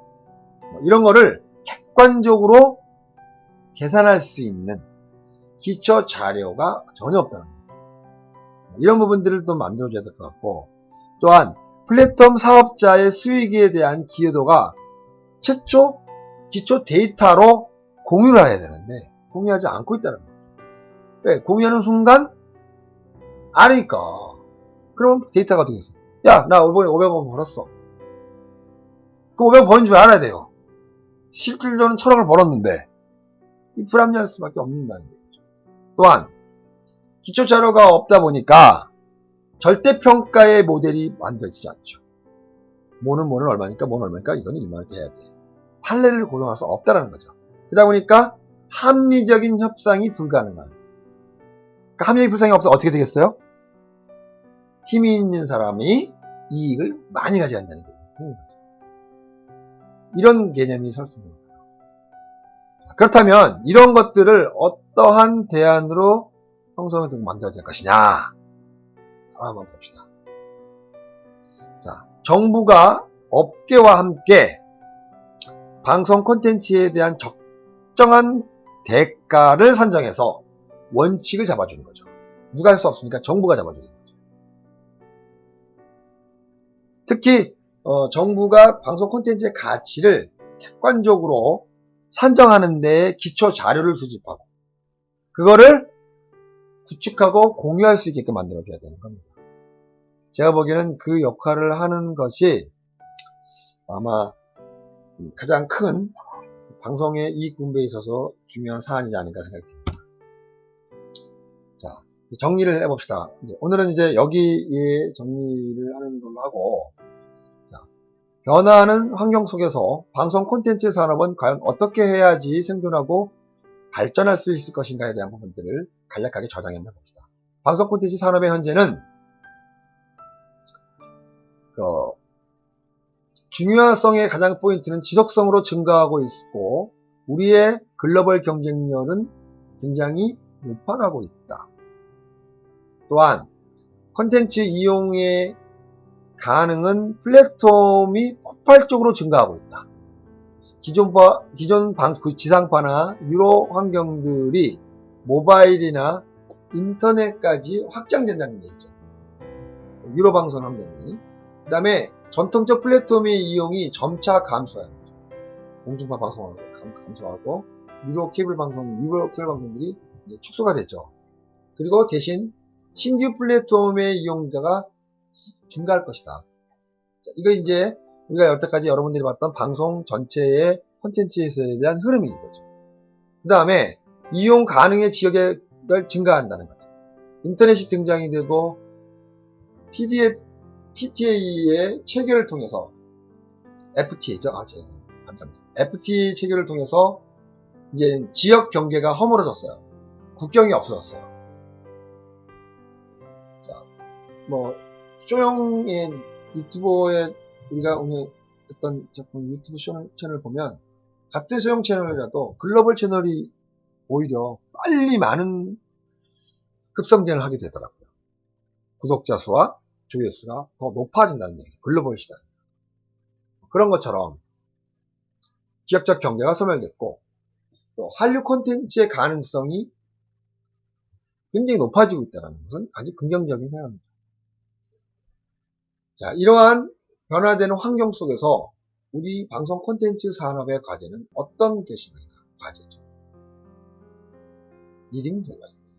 이런 거를 객관적으로 계산할 수 있는 기초 자료가 전혀 없다는 거죠. 이런 부분들을 또 만들어줘야 될 것 같고 또한 플랫폼 사업자의 수익에 대한 기여도가 최초 기초 데이터로 공유를 해야 되는데 공유하지 않고 있다는 거죠. 왜? 공유하는 순간 아니까. 그럼 데이터가 어떻게 됐어? 야, 나 이번에 500원 벌었어. 그 500원 버는 줄 알아야 돼요. 실질적으로는 1000원을 벌었는데 이 불합리할 수밖에 없는다는 얘기죠. 또한 기초 자료가 없다 보니까 절대평가의 모델이 만들어지지 않죠. 뭐는 얼마니까 이건 1만 이렇게 해야 돼. 판례를 고정할 수 없다라는 거죠. 그러다 보니까 합리적인 협상이 불가능한. 그러니까 합리적인 협상이 없어 어떻게 되겠어요? 힘이 있는 사람이 이익을 많이 가져간다는 거예요. 이런 개념이 설득됩니다. 그렇다면 이런 것들을 어떠한 대안으로 형성을 두고 만들어질 것이냐 한번 봅시다. 자, 정부가 업계와 함께 방송 콘텐츠에 대한 적정한 대가를 선정해서 원칙을 잡아주는 거죠. 누가 할 수 없으니까 정부가 잡아주는 거죠. 특히 정부가 방송 콘텐츠의 가치를 객관적으로 산정하는 데 기초 자료를 수집하고 그거를 구축하고 공유할 수 있게끔 만들어줘야 되는 겁니다. 제가 보기에는 그 역할을 하는 것이 아마 가장 큰 방송의 이익 분배에 있어서 중요한 사안이지 않을까 생각이 듭니다. 자, 정리를 해봅시다. 오늘은 이제 여기에 정리를 하는 걸로 하고, 자, 변화하는 환경 속에서 방송 콘텐츠 산업은 과연 어떻게 해야지 생존하고 발전할 수 있을 것인가에 대한 부분들을 간략하게 저장해 봅시다. 방송 콘텐츠 산업의 현재는 중요성의 가장 포인트는 지속성으로 증가하고 있고 우리의 글로벌 경쟁력은 굉장히 높아가고 있다. 또한 콘텐츠 이용의 가능은 플랫폼이 폭발적으로 증가하고 있다. 기존 지상파나 유로 환경들이 모바일이나 인터넷까지 확장된다는 얘기죠. 유로 방송 환경이. 그 다음에 전통적 플랫폼의 이용이 점차 감소해요. 공중파 방송을 감소하고 유로 케이블 방송들이 축소가 되죠. 그리고 대신 신규 플랫폼의 이용자가 증가할 것이다. 자, 이거 이제 우리가 여태까지 여러분들이 봤던 방송 전체의 콘텐츠에 대한 흐름인 거죠. 그 다음에 이용 가능의 지역이 증가한다는 거죠. 인터넷이 등장이 되고 PTA의 체결을 통해서 FTA죠. 감사합니다. FTA 체결을 통해서 이제 지역 경계가 허물어졌어요. 국경이 없어졌어요. 자, 쇼용의 유튜버에 우리가 오늘 했던 작품 유튜브 채널 보면 같은 소형 채널이라도 글로벌 채널이 오히려 빨리 많은 급성장을 하게 되더라고요. 구독자 수와 조회수가 더 높아진다는 얘기죠. 글로벌 시장. 그런 것처럼 지역적 경제가 소멸됐고 또 한류 콘텐츠의 가능성이 굉장히 높아지고 있다는 것은 아주 긍정적인 상황이죠. 자, 이러한 변화되는 환경 속에서 우리 방송 콘텐츠 산업의 과제는 어떤 것입니까? 과제죠. 리딩 결과입니다.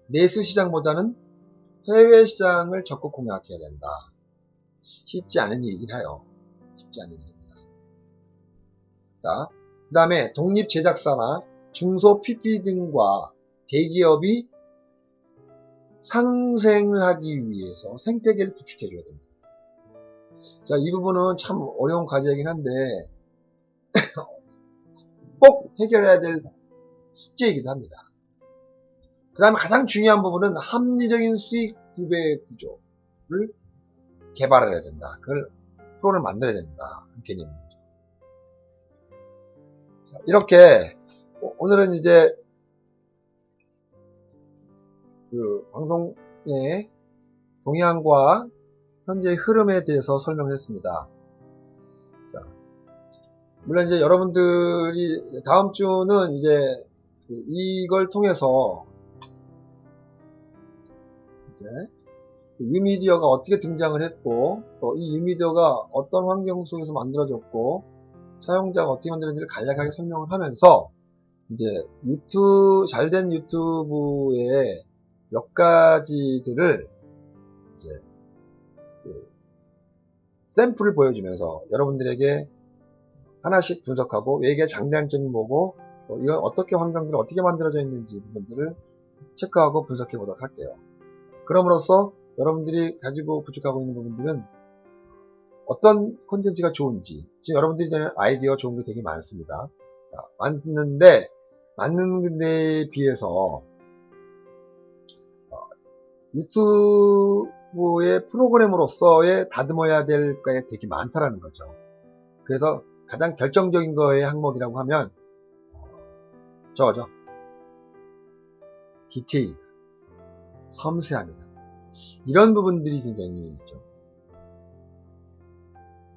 내수 시장보다는 해외 시장을 적극 공략해야 된다. 쉽지 않은 일이긴 해요. 쉽지 않은 일입니다. 자, 그 다음에 독립 제작사나 중소 PP 등과 대기업이 상생하기 위해서 생태계를 구축해줘야 된다. 자, 이 부분은 참 어려운 과제이긴 한데 꼭 해결해야 될 숙제이기도 합니다. 그 다음에 가장 중요한 부분은 합리적인 수익 분배 구조를 개발해야 된다. 그걸 프로를 만들어야 된다. 개념입니다. 자, 이렇게 오늘은 이제 그 방송의 동향과 현재의 흐름에 대해서 설명했습니다. 자, 물론 이제 여러분들이 다음 주는 이제 이걸 통해서 이제 유미디어가 어떻게 등장을 했고 또 이 유미디어가 어떤 환경 속에서 만들어졌고 사용자가 어떻게 만들었는지를 간략하게 설명을 하면서 이제 잘된 유튜브의 몇 가지들을 이제 샘플을 보여주면서 여러분들에게 하나씩 분석하고 외계 장단점이 뭐고 이건 어떻게 환경들이 어떻게 만들어져 있는지 부분들을 체크하고 분석해 보도록 할게요. 그럼으로써 여러분들이 가지고 구축하고 있는 부분들은 어떤 콘텐츠가 좋은지, 지금 여러분들이 되는 아이디어 좋은 게 되게 많습니다. 자, 맞는 데에 비해서 유튜브의 프로그램으로서의 다듬어야 될 게 되게 많다라는 거죠. 그래서 가장 결정적인 거의 항목이라고 하면 저거죠. 디테일, 섬세합니다. 이런 부분들이 굉장히 좀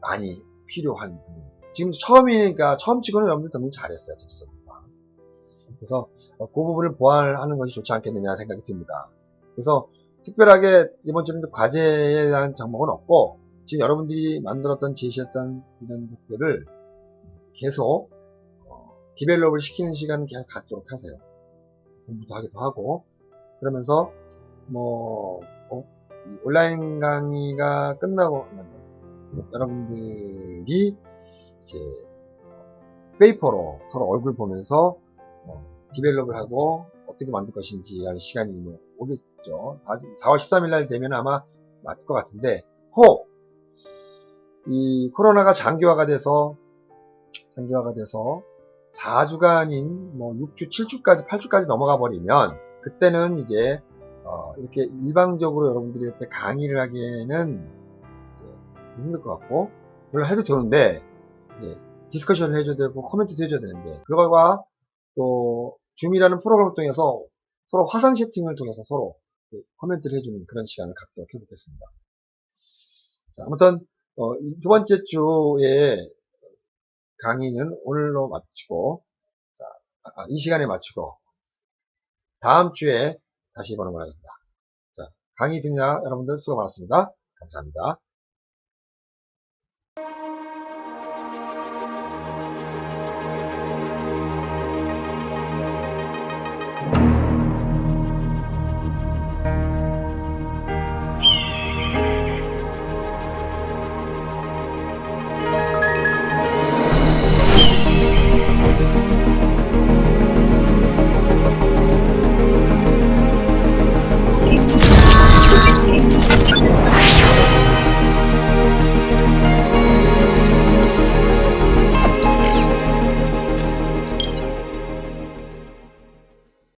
많이 필요한 부분입니다. 지금 처음이니까 처음 치고는 여러분들 너무 잘했어요. 전체적으로. 그래서 그 부분을 보완하는 것이 좋지 않겠느냐 생각이 듭니다. 그래서 특별하게 이번 주는 과제에 대한 장목은 없고 지금 여러분들이 만들었던 제시했던 이런 것들을 계속 디벨롭을 시키는 시간을 계속 갖도록 하세요. 공부도 하기도 하고 그러면서 온라인 강의가 끝나고 여러분들이 이제 페이퍼로 서로 얼굴 보면서 디벨롭을 하고 어떻게 만들 것인지 할 시간이 오겠죠. 4월 13일 날 되면 아마 맞을 것 같은데 혹 이 코로나가 장기화가 돼서 4주간인 6주, 7주까지, 8주까지 넘어가 버리면 그때는 이제 이렇게 일방적으로 여러분들이 그때 강의를 하기에는 이제 좀 힘들 것 같고 물론 해도 되는데 이제 디스커션을 해줘야 되고 코멘트도 해줘야 되는데 그거와 또 줌이라는 프로그램을 통해서 서로 화상 채팅을 통해서 서로 코멘트를 해주는 그런 시간을 갖도록 해보겠습니다. 자, 아무튼 두 번째 주에 강의는 오늘로 마치고 이 시간에 마치고 다음 주에 다시 보는 걸 하겠습니다. 자, 강의 듣느라 여러분들 수고 많았습니다. 감사합니다.